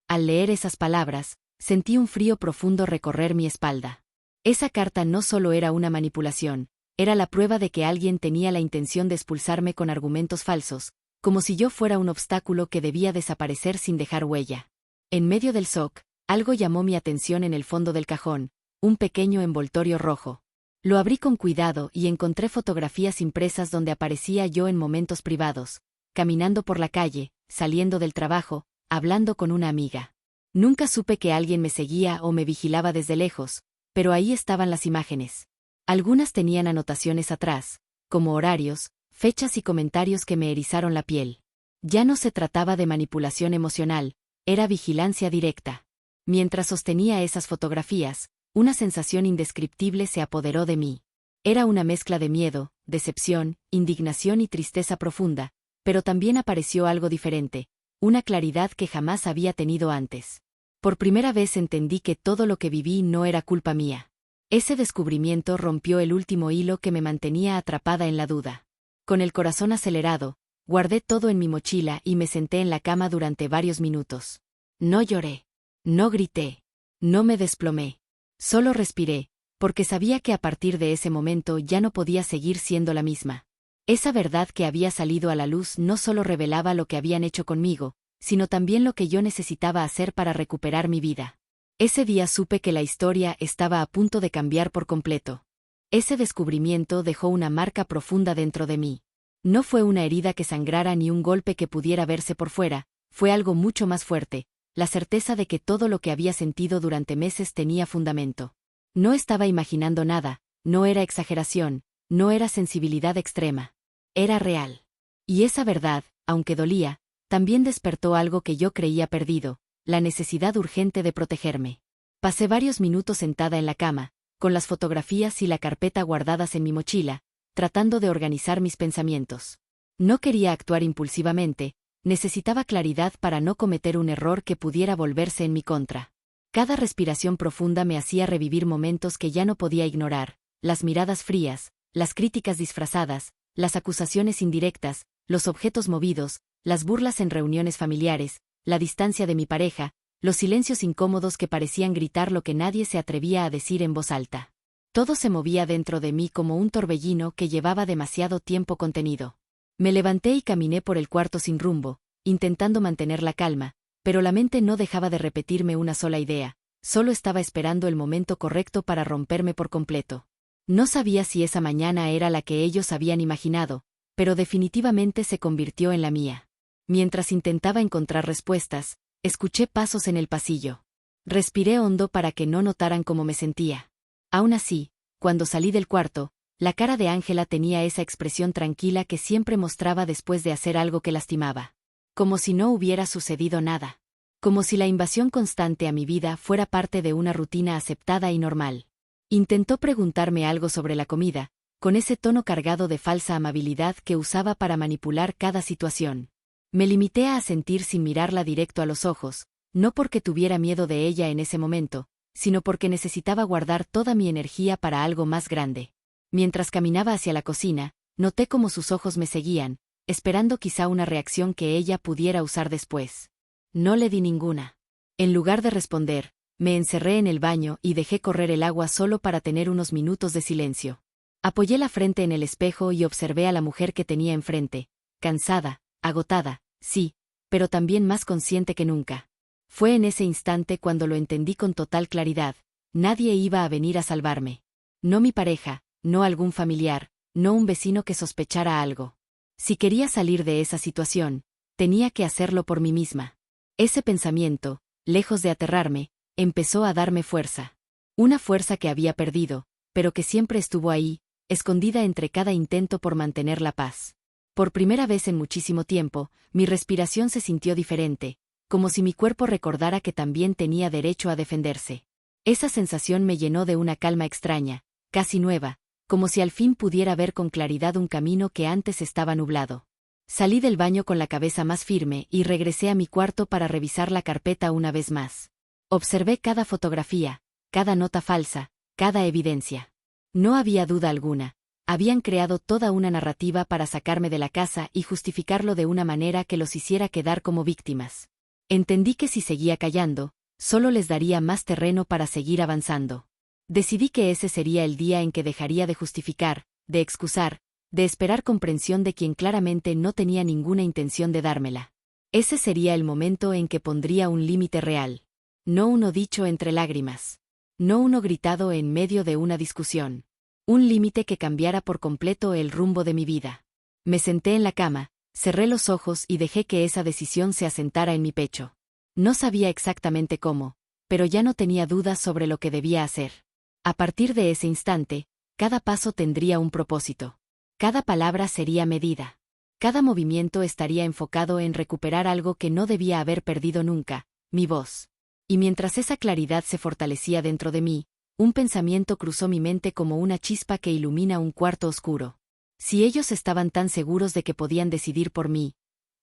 Al leer esas palabras, sentí un frío profundo recorrer mi espalda. Esa carta no solo era una manipulación, era la prueba de que alguien tenía la intención de expulsarme con argumentos falsos, como si yo fuera un obstáculo que debía desaparecer sin dejar huella. En medio del shock, algo llamó mi atención en el fondo del cajón, un pequeño envoltorio rojo. Lo abrí con cuidado y encontré fotografías impresas donde aparecía yo en momentos privados, caminando por la calle, saliendo del trabajo, hablando con una amiga. Nunca supe que alguien me seguía o me vigilaba desde lejos, pero ahí estaban las imágenes. Algunas tenían anotaciones atrás, como horarios, fechas y comentarios que me erizaron la piel. Ya no se trataba de manipulación emocional, era vigilancia directa. Mientras sostenía esas fotografías, una sensación indescriptible se apoderó de mí. Era una mezcla de miedo, decepción, indignación y tristeza profunda, pero también apareció algo diferente, una claridad que jamás había tenido antes. Por primera vez entendí que todo lo que viví no era culpa mía. Ese descubrimiento rompió el último hilo que me mantenía atrapada en la duda. Con el corazón acelerado, guardé todo en mi mochila y me senté en la cama durante varios minutos. No lloré. No grité. No me desplomé. Solo respiré, porque sabía que a partir de ese momento ya no podía seguir siendo la misma. Esa verdad que había salido a la luz no solo revelaba lo que habían hecho conmigo, sino también lo que yo necesitaba hacer para recuperar mi vida. Ese día supe que la historia estaba a punto de cambiar por completo. Ese descubrimiento dejó una marca profunda dentro de mí. No fue una herida que sangrara ni un golpe que pudiera verse por fuera, fue algo mucho más fuerte, la certeza de que todo lo que había sentido durante meses tenía fundamento. No estaba imaginando nada, no era exageración, no era sensibilidad extrema. Era real. Y esa verdad, aunque dolía, también despertó algo que yo creía perdido, la necesidad urgente de protegerme. Pasé varios minutos sentada en la cama, con las fotografías y la carpeta guardadas en mi mochila, tratando de organizar mis pensamientos. No quería actuar impulsivamente, necesitaba claridad para no cometer un error que pudiera volverse en mi contra. Cada respiración profunda me hacía revivir momentos que ya no podía ignorar, las miradas frías, las críticas disfrazadas, las acusaciones indirectas, los objetos movidos, las burlas en reuniones familiares, la distancia de mi pareja, los silencios incómodos que parecían gritar lo que nadie se atrevía a decir en voz alta. Todo se movía dentro de mí como un torbellino que llevaba demasiado tiempo contenido. Me levanté y caminé por el cuarto sin rumbo, intentando mantener la calma, pero la mente no dejaba de repetirme una sola idea, solo estaba esperando el momento correcto para romperme por completo. No sabía si esa mañana era la que ellos habían imaginado, pero definitivamente se convirtió en la mía. Mientras intentaba encontrar respuestas, escuché pasos en el pasillo. Respiré hondo para que no notaran cómo me sentía. Aún así, cuando salí del cuarto, la cara de Ángela tenía esa expresión tranquila que siempre mostraba después de hacer algo que lastimaba. Como si no hubiera sucedido nada. Como si la invasión constante a mi vida fuera parte de una rutina aceptada y normal. Intentó preguntarme algo sobre la comida, con ese tono cargado de falsa amabilidad que usaba para manipular cada situación. Me limité a asentir sin mirarla directo a los ojos, no porque tuviera miedo de ella en ese momento, sino porque necesitaba guardar toda mi energía para algo más grande. Mientras caminaba hacia la cocina, noté cómo sus ojos me seguían, esperando quizá una reacción que ella pudiera usar después. No le di ninguna. En lugar de responder, me encerré en el baño y dejé correr el agua solo para tener unos minutos de silencio. Apoyé la frente en el espejo y observé a la mujer que tenía enfrente, cansada, agotada, sí, pero también más consciente que nunca. Fue en ese instante cuando lo entendí con total claridad, nadie iba a venir a salvarme. No mi pareja, no algún familiar, no un vecino que sospechara algo. Si quería salir de esa situación, tenía que hacerlo por mí misma. Ese pensamiento, lejos de aterrarme, empezó a darme fuerza. Una fuerza que había perdido, pero que siempre estuvo ahí, escondida entre cada intento por mantener la paz. Por primera vez en muchísimo tiempo, mi respiración se sintió diferente, como si mi cuerpo recordara que también tenía derecho a defenderse. Esa sensación me llenó de una calma extraña, casi nueva, como si al fin pudiera ver con claridad un camino que antes estaba nublado. Salí del baño con la cabeza más firme y regresé a mi cuarto para revisar la carpeta una vez más. Observé cada fotografía, cada nota falsa, cada evidencia. No había duda alguna. Habían creado toda una narrativa para sacarme de la casa y justificarlo de una manera que los hiciera quedar como víctimas. Entendí que si seguía callando, solo les daría más terreno para seguir avanzando. Decidí que ese sería el día en que dejaría de justificar, de excusar, de esperar comprensión de quien claramente no tenía ninguna intención de dármela. Ese sería el momento en que pondría un límite real. No uno dicho entre lágrimas. No uno gritado en medio de una discusión. Un límite que cambiara por completo el rumbo de mi vida. Me senté en la cama, cerré los ojos y dejé que esa decisión se asentara en mi pecho. No sabía exactamente cómo, pero ya no tenía dudas sobre lo que debía hacer. A partir de ese instante, cada paso tendría un propósito. Cada palabra sería medida. Cada movimiento estaría enfocado en recuperar algo que no debía haber perdido nunca, mi voz. Y mientras esa claridad se fortalecía dentro de mí, un pensamiento cruzó mi mente como una chispa que ilumina un cuarto oscuro. Si ellos estaban tan seguros de que podían decidir por mí,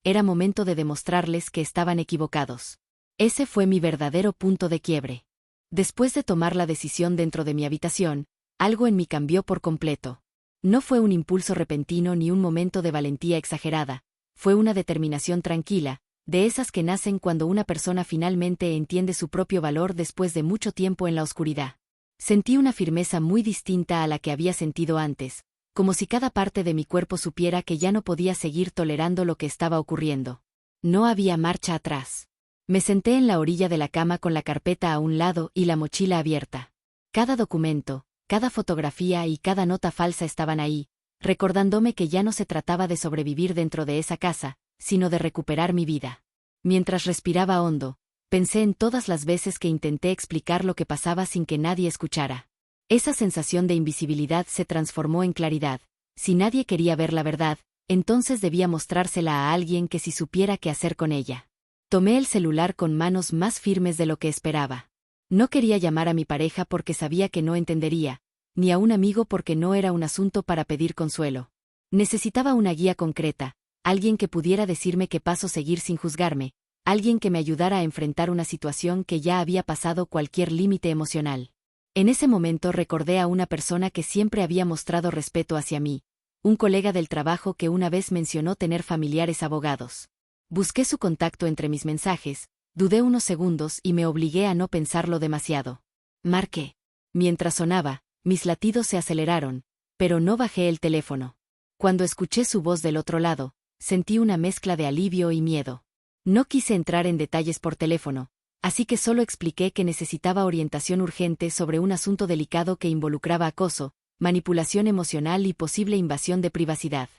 era momento de demostrarles que estaban equivocados. Ese fue mi verdadero punto de quiebre. Después de tomar la decisión dentro de mi habitación, algo en mí cambió por completo. No fue un impulso repentino ni un momento de valentía exagerada, fue una determinación tranquila, de esas que nacen cuando una persona finalmente entiende su propio valor después de mucho tiempo en la oscuridad. Sentí una firmeza muy distinta a la que había sentido antes, como si cada parte de mi cuerpo supiera que ya no podía seguir tolerando lo que estaba ocurriendo. No había marcha atrás. Me senté en la orilla de la cama con la carpeta a un lado y la mochila abierta. Cada documento, cada fotografía y cada nota falsa estaban ahí, recordándome que ya no se trataba de sobrevivir dentro de esa casa, sino de recuperar mi vida. Mientras respiraba hondo, pensé en todas las veces que intenté explicar lo que pasaba sin que nadie escuchara. Esa sensación de invisibilidad se transformó en claridad. Si nadie quería ver la verdad, Entonces debía mostrársela a alguien que sí supiera qué hacer con ella. Tomé el celular con manos más firmes de lo que esperaba. No quería llamar a mi pareja porque sabía que no entendería, ni a un amigo porque no era un asunto para pedir consuelo. Necesitaba una guía concreta, alguien que pudiera decirme qué paso seguir sin juzgarme, alguien que me ayudara a enfrentar una situación que ya había pasado cualquier límite emocional. En ese momento recordé a una persona que siempre había mostrado respeto hacia mí, un colega del trabajo que una vez mencionó tener familiares abogados. Busqué su contacto entre mis mensajes, dudé unos segundos y me obligué a no pensarlo demasiado. Marqué. Mientras sonaba, mis latidos se aceleraron, pero no bajé el teléfono. Cuando escuché su voz del otro lado, sentí una mezcla de alivio y miedo. No quise entrar en detalles por teléfono, así que solo expliqué que necesitaba orientación urgente sobre un asunto delicado que involucraba acoso, manipulación emocional y posible invasión de privacidad.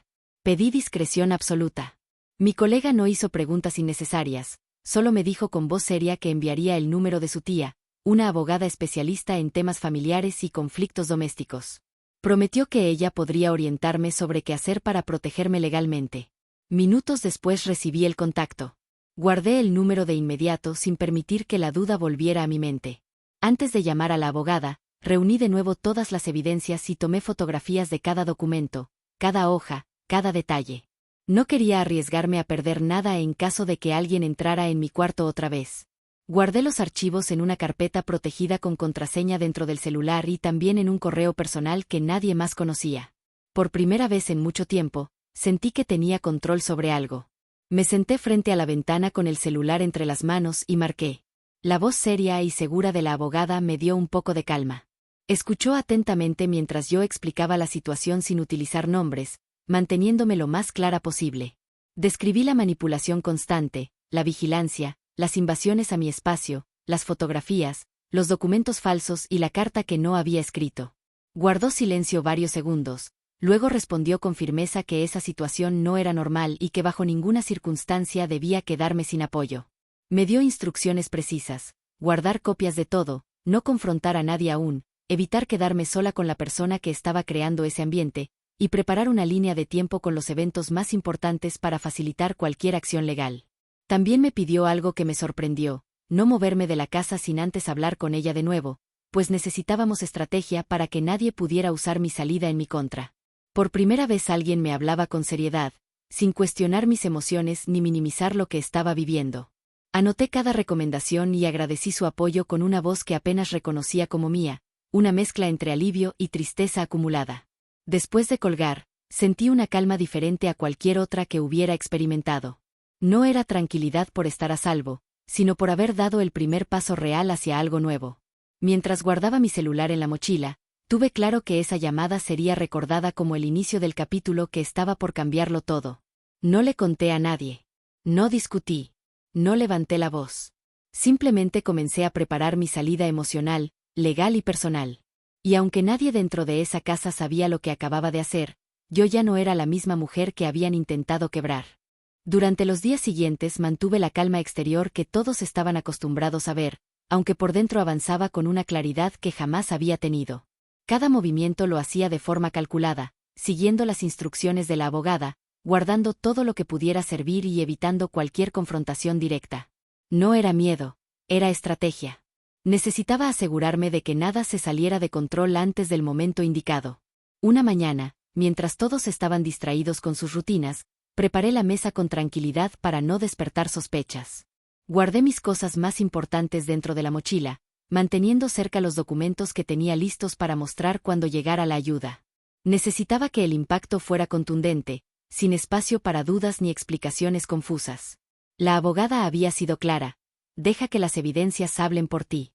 Pedí discreción absoluta. Mi colega no hizo preguntas innecesarias, solo me dijo con voz seria que enviaría el número de su tía, una abogada especialista en temas familiares y conflictos domésticos. Prometió que ella podría orientarme sobre qué hacer para protegerme legalmente. Minutos después recibí el contacto. Guardé el número de inmediato sin permitir que la duda volviera a mi mente. Antes de llamar a la abogada, reuní de nuevo todas las evidencias y tomé fotografías de cada documento, cada hoja, cada detalle. No quería arriesgarme a perder nada en caso de que alguien entrara en mi cuarto otra vez. Guardé los archivos en una carpeta protegida con contraseña dentro del celular y también en un correo personal que nadie más conocía. Por primera vez en mucho tiempo, sentí que tenía control sobre algo. Me senté frente a la ventana con el celular entre las manos y marqué. La voz seria y segura de la abogada me dio un poco de calma. Escuchó atentamente mientras yo explicaba la situación sin utilizar nombres, manteniéndome lo más clara posible. Describí la manipulación constante, la vigilancia, las invasiones a mi espacio, las fotografías, los documentos falsos y la carta que no había escrito. Guardó silencio varios segundos, luego respondió con firmeza que esa situación no era normal y que bajo ninguna circunstancia debía quedarme sin apoyo. Me dio instrucciones precisas: guardar copias de todo, no confrontar a nadie aún, evitar quedarme sola con la persona que estaba creando ese ambiente, y preparar una línea de tiempo con los eventos más importantes para facilitar cualquier acción legal. También me pidió algo que me sorprendió: no moverme de la casa sin antes hablar con ella de nuevo, pues necesitábamos estrategia para que nadie pudiera usar mi salida en mi contra. Por primera vez alguien me hablaba con seriedad, sin cuestionar mis emociones ni minimizar lo que estaba viviendo. Anoté cada recomendación y agradecí su apoyo con una voz que apenas reconocía como mía, una mezcla entre alivio y tristeza acumulada. Después de colgar, sentí una calma diferente a cualquier otra que hubiera experimentado. No era tranquilidad por estar a salvo, sino por haber dado el primer paso real hacia algo nuevo. Mientras guardaba mi celular en la mochila, tuve claro que esa llamada sería recordada como el inicio del capítulo que estaba por cambiarlo todo. No le conté a nadie. No discutí. No levanté la voz. Simplemente comencé a preparar mi salida emocional, legal y personal. Y aunque nadie dentro de esa casa sabía lo que acababa de hacer, yo ya no era la misma mujer que habían intentado quebrar. Durante los días siguientes mantuve la calma exterior que todos estaban acostumbrados a ver, aunque por dentro avanzaba con una claridad que jamás había tenido. Cada movimiento lo hacía de forma calculada, siguiendo las instrucciones de la abogada, guardando todo lo que pudiera servir y evitando cualquier confrontación directa. No era miedo, era estrategia. Necesitaba asegurarme de que nada se saliera de control antes del momento indicado. Una mañana, mientras todos estaban distraídos con sus rutinas, preparé la mesa con tranquilidad para no despertar sospechas. Guardé mis cosas más importantes dentro de la mochila, manteniendo cerca los documentos que tenía listos para mostrar cuando llegara la ayuda. Necesitaba que el impacto fuera contundente, sin espacio para dudas ni explicaciones confusas. La abogada había sido clara: deja que las evidencias hablen por ti.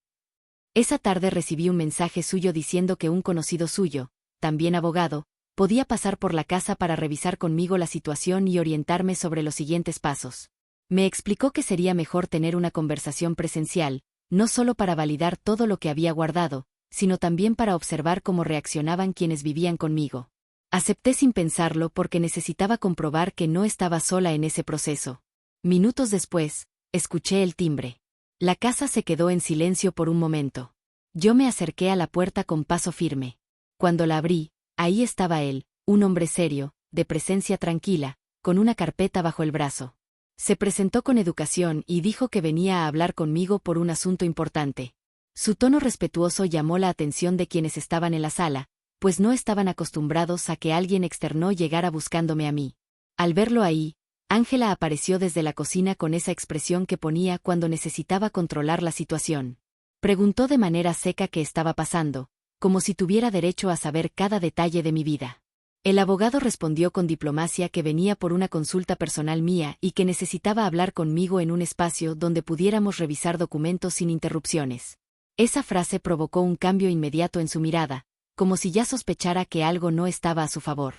Esa tarde recibí un mensaje suyo diciendo que un conocido suyo, también abogado, podía pasar por la casa para revisar conmigo la situación y orientarme sobre los siguientes pasos. Me explicó que sería mejor tener una conversación presencial, no solo para validar todo lo que había guardado, sino también para observar cómo reaccionaban quienes vivían conmigo. Acepté sin pensarlo porque necesitaba comprobar que no estaba sola en ese proceso. Minutos después, escuché el timbre. La casa se quedó en silencio por un momento. Yo me acerqué a la puerta con paso firme. Cuando la abrí, ahí estaba él, un hombre serio, de presencia tranquila, con una carpeta bajo el brazo. Se presentó con educación y dijo que venía a hablar conmigo por un asunto importante. Su tono respetuoso llamó la atención de quienes estaban en la sala, pues no estaban acostumbrados a que alguien externo llegara buscándome a mí. Al verlo ahí, Ángela apareció desde la cocina con esa expresión que ponía cuando necesitaba controlar la situación. Preguntó de manera seca qué estaba pasando, como si tuviera derecho a saber cada detalle de mi vida. El abogado respondió con diplomacia que venía por una consulta personal mía y que necesitaba hablar conmigo en un espacio donde pudiéramos revisar documentos sin interrupciones. Esa frase provocó un cambio inmediato en su mirada, como si ya sospechara que algo no estaba a su favor.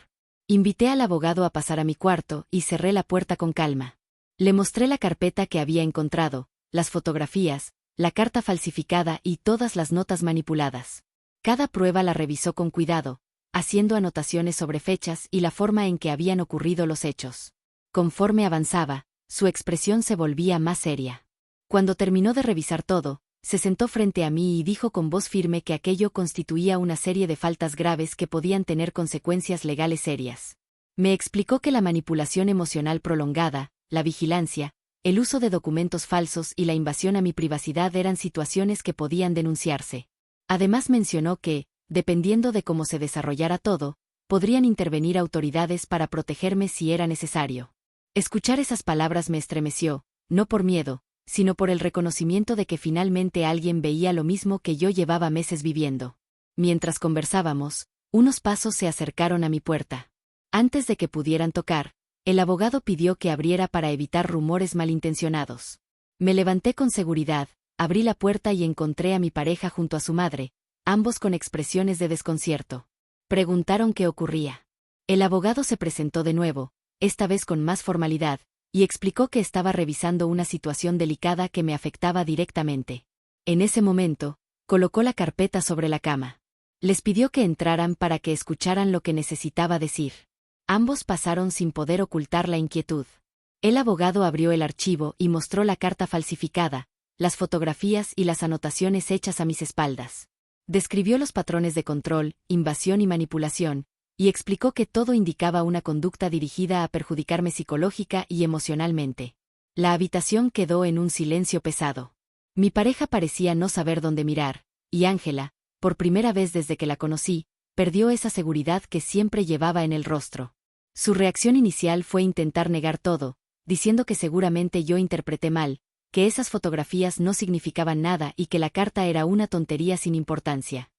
Invité al abogado a pasar a mi cuarto y cerré la puerta con calma. Le mostré la carpeta que había encontrado, las fotografías, la carta falsificada y todas las notas manipuladas. Cada prueba la revisó con cuidado, haciendo anotaciones sobre fechas y la forma en que habían ocurrido los hechos. Conforme avanzaba, su expresión se volvía más seria. Cuando terminó de revisar todo, se sentó frente a mí y dijo con voz firme que aquello constituía una serie de faltas graves que podían tener consecuencias legales serias. Me explicó que la manipulación emocional prolongada, la vigilancia, el uso de documentos falsos y la invasión a mi privacidad eran situaciones que podían denunciarse. Además mencionó que, dependiendo de cómo se desarrollara todo, podrían intervenir autoridades para protegerme si era necesario. Escuchar esas palabras me estremeció, no por miedo, sino por el reconocimiento de que finalmente alguien veía lo mismo que yo llevaba meses viviendo. Mientras conversábamos, unos pasos se acercaron a mi puerta. Antes de que pudieran tocar, el abogado pidió que abriera para evitar rumores malintencionados. Me levanté con seguridad, abrí la puerta y encontré a mi pareja junto a su madre, ambos con expresiones de desconcierto. Preguntaron qué ocurría. El abogado se presentó de nuevo, esta vez con más formalidad, y explicó que estaba revisando una situación delicada que me afectaba directamente. En ese momento, colocó la carpeta sobre la cama. Les pidió que entraran para que escucharan lo que necesitaba decir. Ambos pasaron sin poder ocultar la inquietud. El abogado abrió el archivo y mostró la carta falsificada, las fotografías y las anotaciones hechas a mis espaldas. Describió los patrones de control, invasión y manipulación, y explicó que todo indicaba una conducta dirigida a perjudicarme psicológica y emocionalmente. La habitación quedó en un silencio pesado. Mi pareja parecía no saber dónde mirar, y Ángela, por primera vez desde que la conocí, perdió esa seguridad que siempre llevaba en el rostro. Su reacción inicial fue intentar negar todo, diciendo que seguramente yo interpreté mal, que esas fotografías no significaban nada y que la carta era una tontería sin importancia.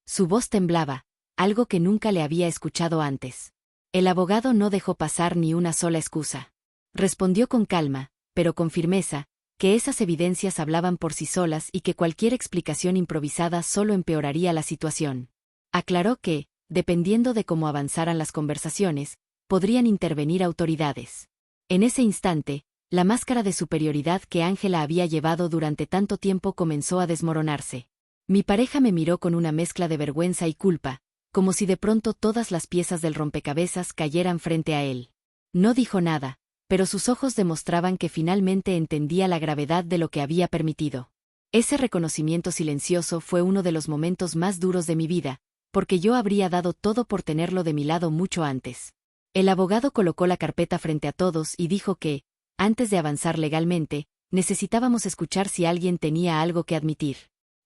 Su voz temblaba, algo que nunca le había escuchado antes. El abogado no dejó pasar ni una sola excusa. Respondió con calma, pero con firmeza, que esas evidencias hablaban por sí solas y que cualquier explicación improvisada solo empeoraría la situación. Aclaró que, dependiendo de cómo avanzaran las conversaciones, podrían intervenir autoridades. En ese instante, la máscara de superioridad que Ángela había llevado durante tanto tiempo comenzó a desmoronarse. Mi pareja me miró con una mezcla de vergüenza y culpa, como si de pronto todas las piezas del rompecabezas cayeran frente a él. No dijo nada, pero sus ojos demostraban que finalmente entendía la gravedad de lo que había permitido. Ese reconocimiento silencioso fue uno de los momentos más duros de mi vida, porque yo habría dado todo por tenerlo de mi lado mucho antes. El abogado colocó la carpeta frente a todos y dijo que, antes de avanzar legalmente, necesitábamos escuchar si alguien tenía algo que admitir.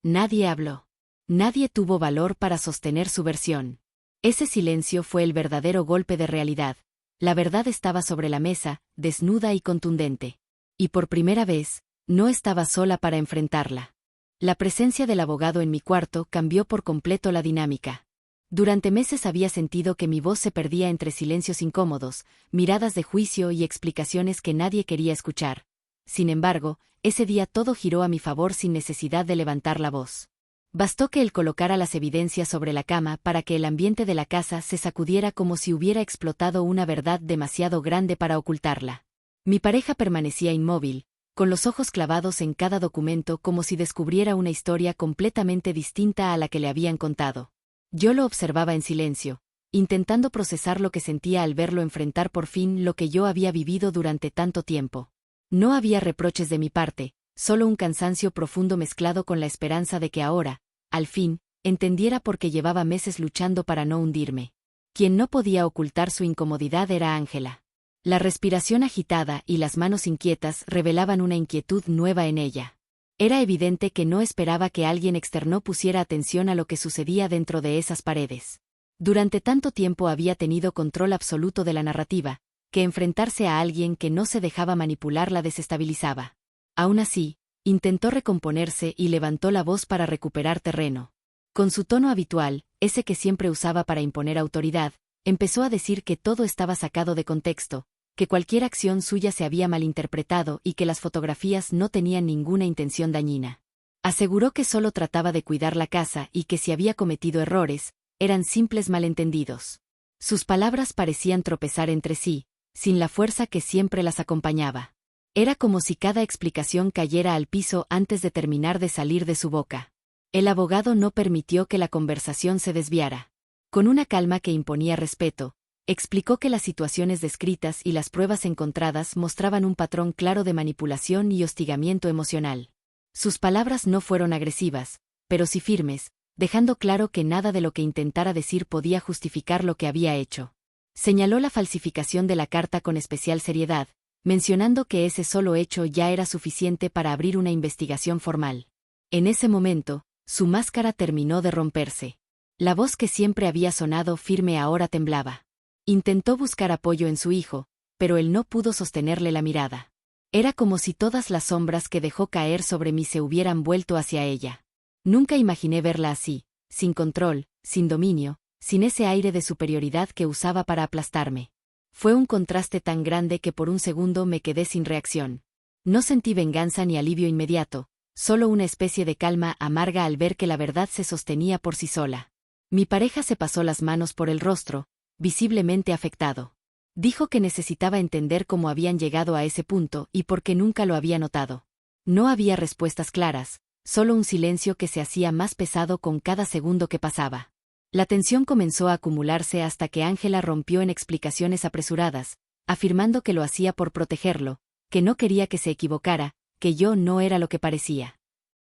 Nadie habló. Nadie tuvo valor para sostener su versión. Ese silencio fue el verdadero golpe de realidad. La verdad estaba sobre la mesa, desnuda y contundente. Y por primera vez, no estaba sola para enfrentarla. La presencia del abogado en mi cuarto cambió por completo la dinámica. Durante meses había sentido que mi voz se perdía entre silencios incómodos, miradas de juicio y explicaciones que nadie quería escuchar. Sin embargo, ese día todo giró a mi favor sin necesidad de levantar la voz. Bastó que él colocara las evidencias sobre la cama para que el ambiente de la casa se sacudiera como si hubiera explotado una verdad demasiado grande para ocultarla. Mi pareja permanecía inmóvil, con los ojos clavados en cada documento como si descubriera una historia completamente distinta a la que le habían contado. Yo lo observaba en silencio, intentando procesar lo que sentía al verlo enfrentar por fin lo que yo había vivido durante tanto tiempo. No había reproches de mi parte, solo un cansancio profundo mezclado con la esperanza de que ahora, al fin, entendiera por qué llevaba meses luchando para no hundirme. Quien no podía ocultar su incomodidad era Ángela. La respiración agitada y las manos inquietas revelaban una inquietud nueva en ella. Era evidente que no esperaba que alguien externo pusiera atención a lo que sucedía dentro de esas paredes. Durante tanto tiempo había tenido control absoluto de la narrativa, que enfrentarse a alguien que no se dejaba manipular la desestabilizaba. Aún así, intentó recomponerse y levantó la voz para recuperar terreno. Con su tono habitual, ese que siempre usaba para imponer autoridad, empezó a decir que todo estaba sacado de contexto, que cualquier acción suya se había malinterpretado y que las fotografías no tenían ninguna intención dañina. Aseguró que solo trataba de cuidar la casa y que si había cometido errores, eran simples malentendidos. Sus palabras parecían tropezar entre sí, sin la fuerza que siempre las acompañaba. Era como si cada explicación cayera al piso antes de terminar de salir de su boca. El abogado no permitió que la conversación se desviara. Con una calma que imponía respeto, explicó que las situaciones descritas y las pruebas encontradas mostraban un patrón claro de manipulación y hostigamiento emocional. Sus palabras no fueron agresivas, pero sí firmes, dejando claro que nada de lo que intentara decir podía justificar lo que había hecho. Señaló la falsificación de la carta con especial seriedad, mencionando que ese solo hecho ya era suficiente para abrir una investigación formal. En ese momento, su máscara terminó de romperse. La voz que siempre había sonado firme ahora temblaba. Intentó buscar apoyo en su hijo, pero él no pudo sostenerle la mirada. Era como si todas las sombras que dejó caer sobre mí se hubieran vuelto hacia ella. Nunca imaginé verla así, sin control, sin dominio, sin ese aire de superioridad que usaba para aplastarme. Fue un contraste tan grande que por un segundo me quedé sin reacción. No sentí venganza ni alivio inmediato, solo una especie de calma amarga al ver que la verdad se sostenía por sí sola. Mi pareja se pasó las manos por el rostro, visiblemente afectado. Dijo que necesitaba entender cómo habían llegado a ese punto y por qué nunca lo había notado. No había respuestas claras, solo un silencio que se hacía más pesado con cada segundo que pasaba. La tensión comenzó a acumularse hasta que Ángela rompió en explicaciones apresuradas, afirmando que lo hacía por protegerlo, que no quería que se equivocara, que yo no era lo que parecía.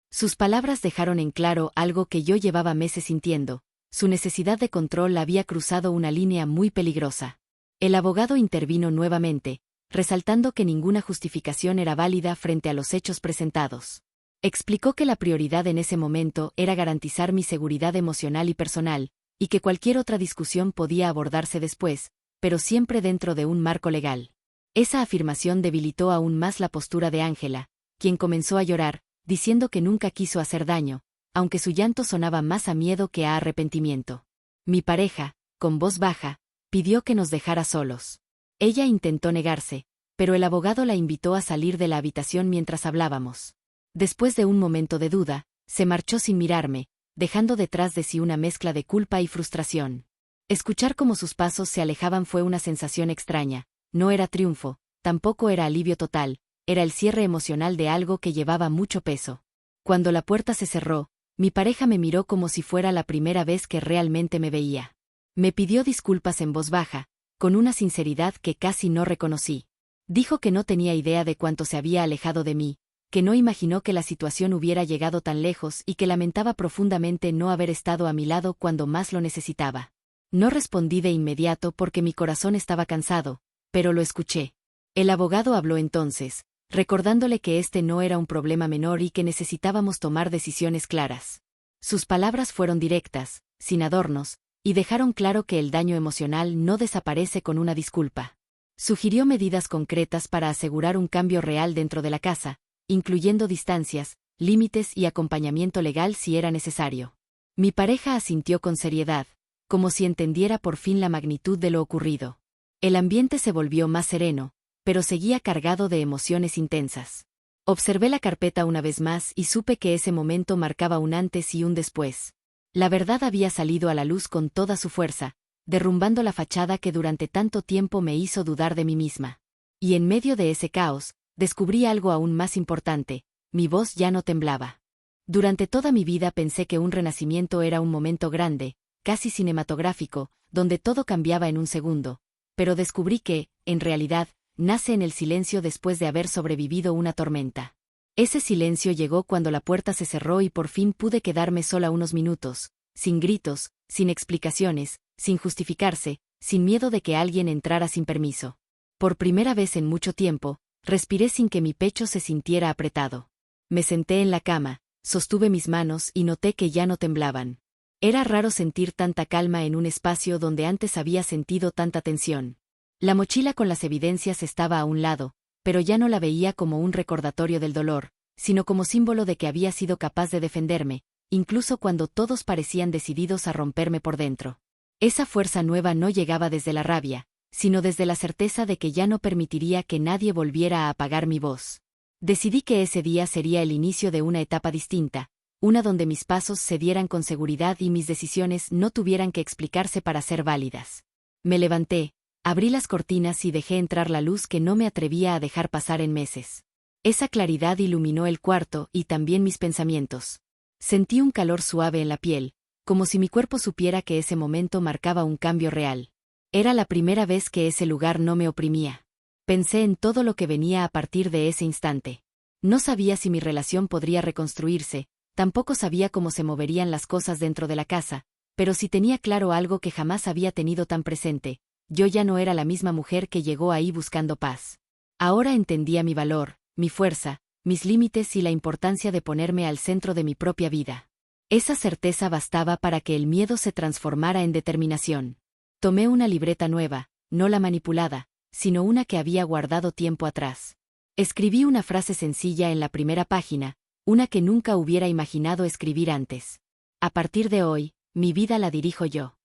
Sus palabras dejaron en claro algo que yo llevaba meses sintiendo: su necesidad de control había cruzado una línea muy peligrosa. El abogado intervino nuevamente, resaltando que ninguna justificación era válida frente a los hechos presentados. Explicó que la prioridad en ese momento era garantizar mi seguridad emocional y personal, y que cualquier otra discusión podía abordarse después, pero siempre dentro de un marco legal. Esa afirmación debilitó aún más la postura de Ángela, quien comenzó a llorar, diciendo que nunca quiso hacer daño, aunque su llanto sonaba más a miedo que a arrepentimiento. Mi pareja, con voz baja, pidió que nos dejara solos. Ella intentó negarse, pero el abogado la invitó a salir de la habitación mientras hablábamos. Después de un momento de duda, se marchó sin mirarme, dejando detrás de sí una mezcla de culpa y frustración. Escuchar cómo sus pasos se alejaban fue una sensación extraña. No era triunfo, tampoco era alivio total, era el cierre emocional de algo que llevaba mucho peso. Cuando la puerta se cerró, mi pareja me miró como si fuera la primera vez que realmente me veía. Me pidió disculpas en voz baja, con una sinceridad que casi no reconocí. Dijo que no tenía idea de cuánto se había alejado de mí, que no imaginó que la situación hubiera llegado tan lejos y que lamentaba profundamente no haber estado a mi lado cuando más lo necesitaba. No respondí de inmediato porque mi corazón estaba cansado, pero lo escuché. El abogado habló entonces, recordándole que este no era un problema menor y que necesitábamos tomar decisiones claras. Sus palabras fueron directas, sin adornos, y dejaron claro que el daño emocional no desaparece con una disculpa. Sugirió medidas concretas para asegurar un cambio real dentro de la casa, incluyendo distancias, límites y acompañamiento legal si era necesario. Mi pareja asintió con seriedad, como si entendiera por fin la magnitud de lo ocurrido. El ambiente se volvió más sereno, pero seguía cargado de emociones intensas. Observé la carpeta una vez más y supe que ese momento marcaba un antes y un después. La verdad había salido a la luz con toda su fuerza, derrumbando la fachada que durante tanto tiempo me hizo dudar de mí misma. Y en medio de ese caos, descubrí algo aún más importante: mi voz ya no temblaba. Durante toda mi vida pensé que un renacimiento era un momento grande, casi cinematográfico, donde todo cambiaba en un segundo, pero descubrí que, en realidad, nace en el silencio después de haber sobrevivido una tormenta. Ese silencio llegó cuando la puerta se cerró y por fin pude quedarme sola unos minutos, sin gritos, sin explicaciones, sin justificarse, sin miedo de que alguien entrara sin permiso. Por primera vez en mucho tiempo, respiré sin que mi pecho se sintiera apretado. Me senté en la cama, sostuve mis manos y noté que ya no temblaban. Era raro sentir tanta calma en un espacio donde antes había sentido tanta tensión. La mochila con las evidencias estaba a un lado, pero ya no la veía como un recordatorio del dolor, sino como símbolo de que había sido capaz de defenderme, incluso cuando todos parecían decididos a romperme por dentro. Esa fuerza nueva no llegaba desde la rabia, sino desde la certeza de que ya no permitiría que nadie volviera a apagar mi voz. Decidí que ese día sería el inicio de una etapa distinta, una donde mis pasos se dieran con seguridad y mis decisiones no tuvieran que explicarse para ser válidas. Me levanté, abrí las cortinas y dejé entrar la luz que no me atrevía a dejar pasar en meses. Esa claridad iluminó el cuarto y también mis pensamientos. Sentí un calor suave en la piel, como si mi cuerpo supiera que ese momento marcaba un cambio real. Era la primera vez que ese lugar no me oprimía. Pensé en todo lo que venía a partir de ese instante. No sabía si mi relación podría reconstruirse, tampoco sabía cómo se moverían las cosas dentro de la casa, pero sí tenía claro algo que jamás había tenido tan presente: yo ya no era la misma mujer que llegó ahí buscando paz. Ahora entendía mi valor, mi fuerza, mis límites y la importancia de ponerme al centro de mi propia vida. Esa certeza bastaba para que el miedo se transformara en determinación. Tomé una libreta nueva, no la manipulada, sino una que había guardado tiempo atrás. Escribí una frase sencilla en la primera página, una que nunca hubiera imaginado escribir antes. A partir de hoy, mi vida la dirijo yo.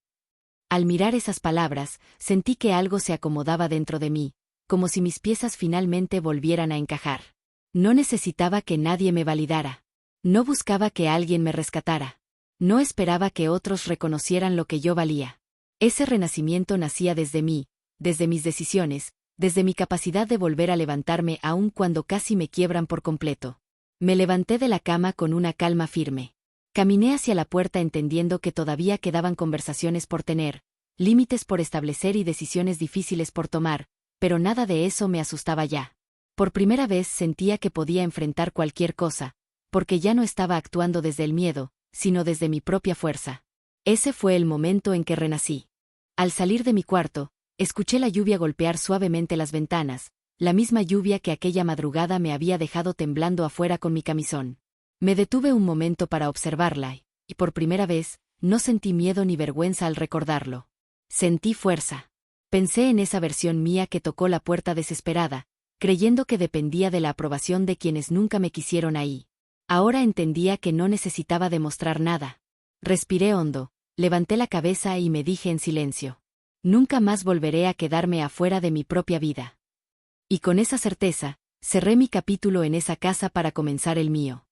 Al mirar esas palabras, sentí que algo se acomodaba dentro de mí, como si mis piezas finalmente volvieran a encajar. No necesitaba que nadie me validara. No buscaba que alguien me rescatara. No esperaba que otros reconocieran lo que yo valía. Ese renacimiento nacía desde mí, desde mis decisiones, desde mi capacidad de volver a levantarme aun cuando casi me quiebran por completo. Me levanté de la cama con una calma firme. Caminé hacia la puerta entendiendo que todavía quedaban conversaciones por tener, límites por establecer y decisiones difíciles por tomar, pero nada de eso me asustaba ya. Por primera vez sentía que podía enfrentar cualquier cosa, porque ya no estaba actuando desde el miedo, sino desde mi propia fuerza. Ese fue el momento en que renací. Al salir de mi cuarto, escuché la lluvia golpear suavemente las ventanas, la misma lluvia que aquella madrugada me había dejado temblando afuera con mi camisón. Me detuve un momento para observarla, y por primera vez, no sentí miedo ni vergüenza al recordarlo. Sentí fuerza. Pensé en esa versión mía que tocó la puerta desesperada, creyendo que dependía de la aprobación de quienes nunca me quisieron ahí. Ahora entendía que no necesitaba demostrar nada. Respiré hondo, levanté la cabeza y me dije en silencio: nunca más volveré a quedarme afuera de mi propia vida. Y con esa certeza, cerré mi capítulo en esa casa para comenzar el mío.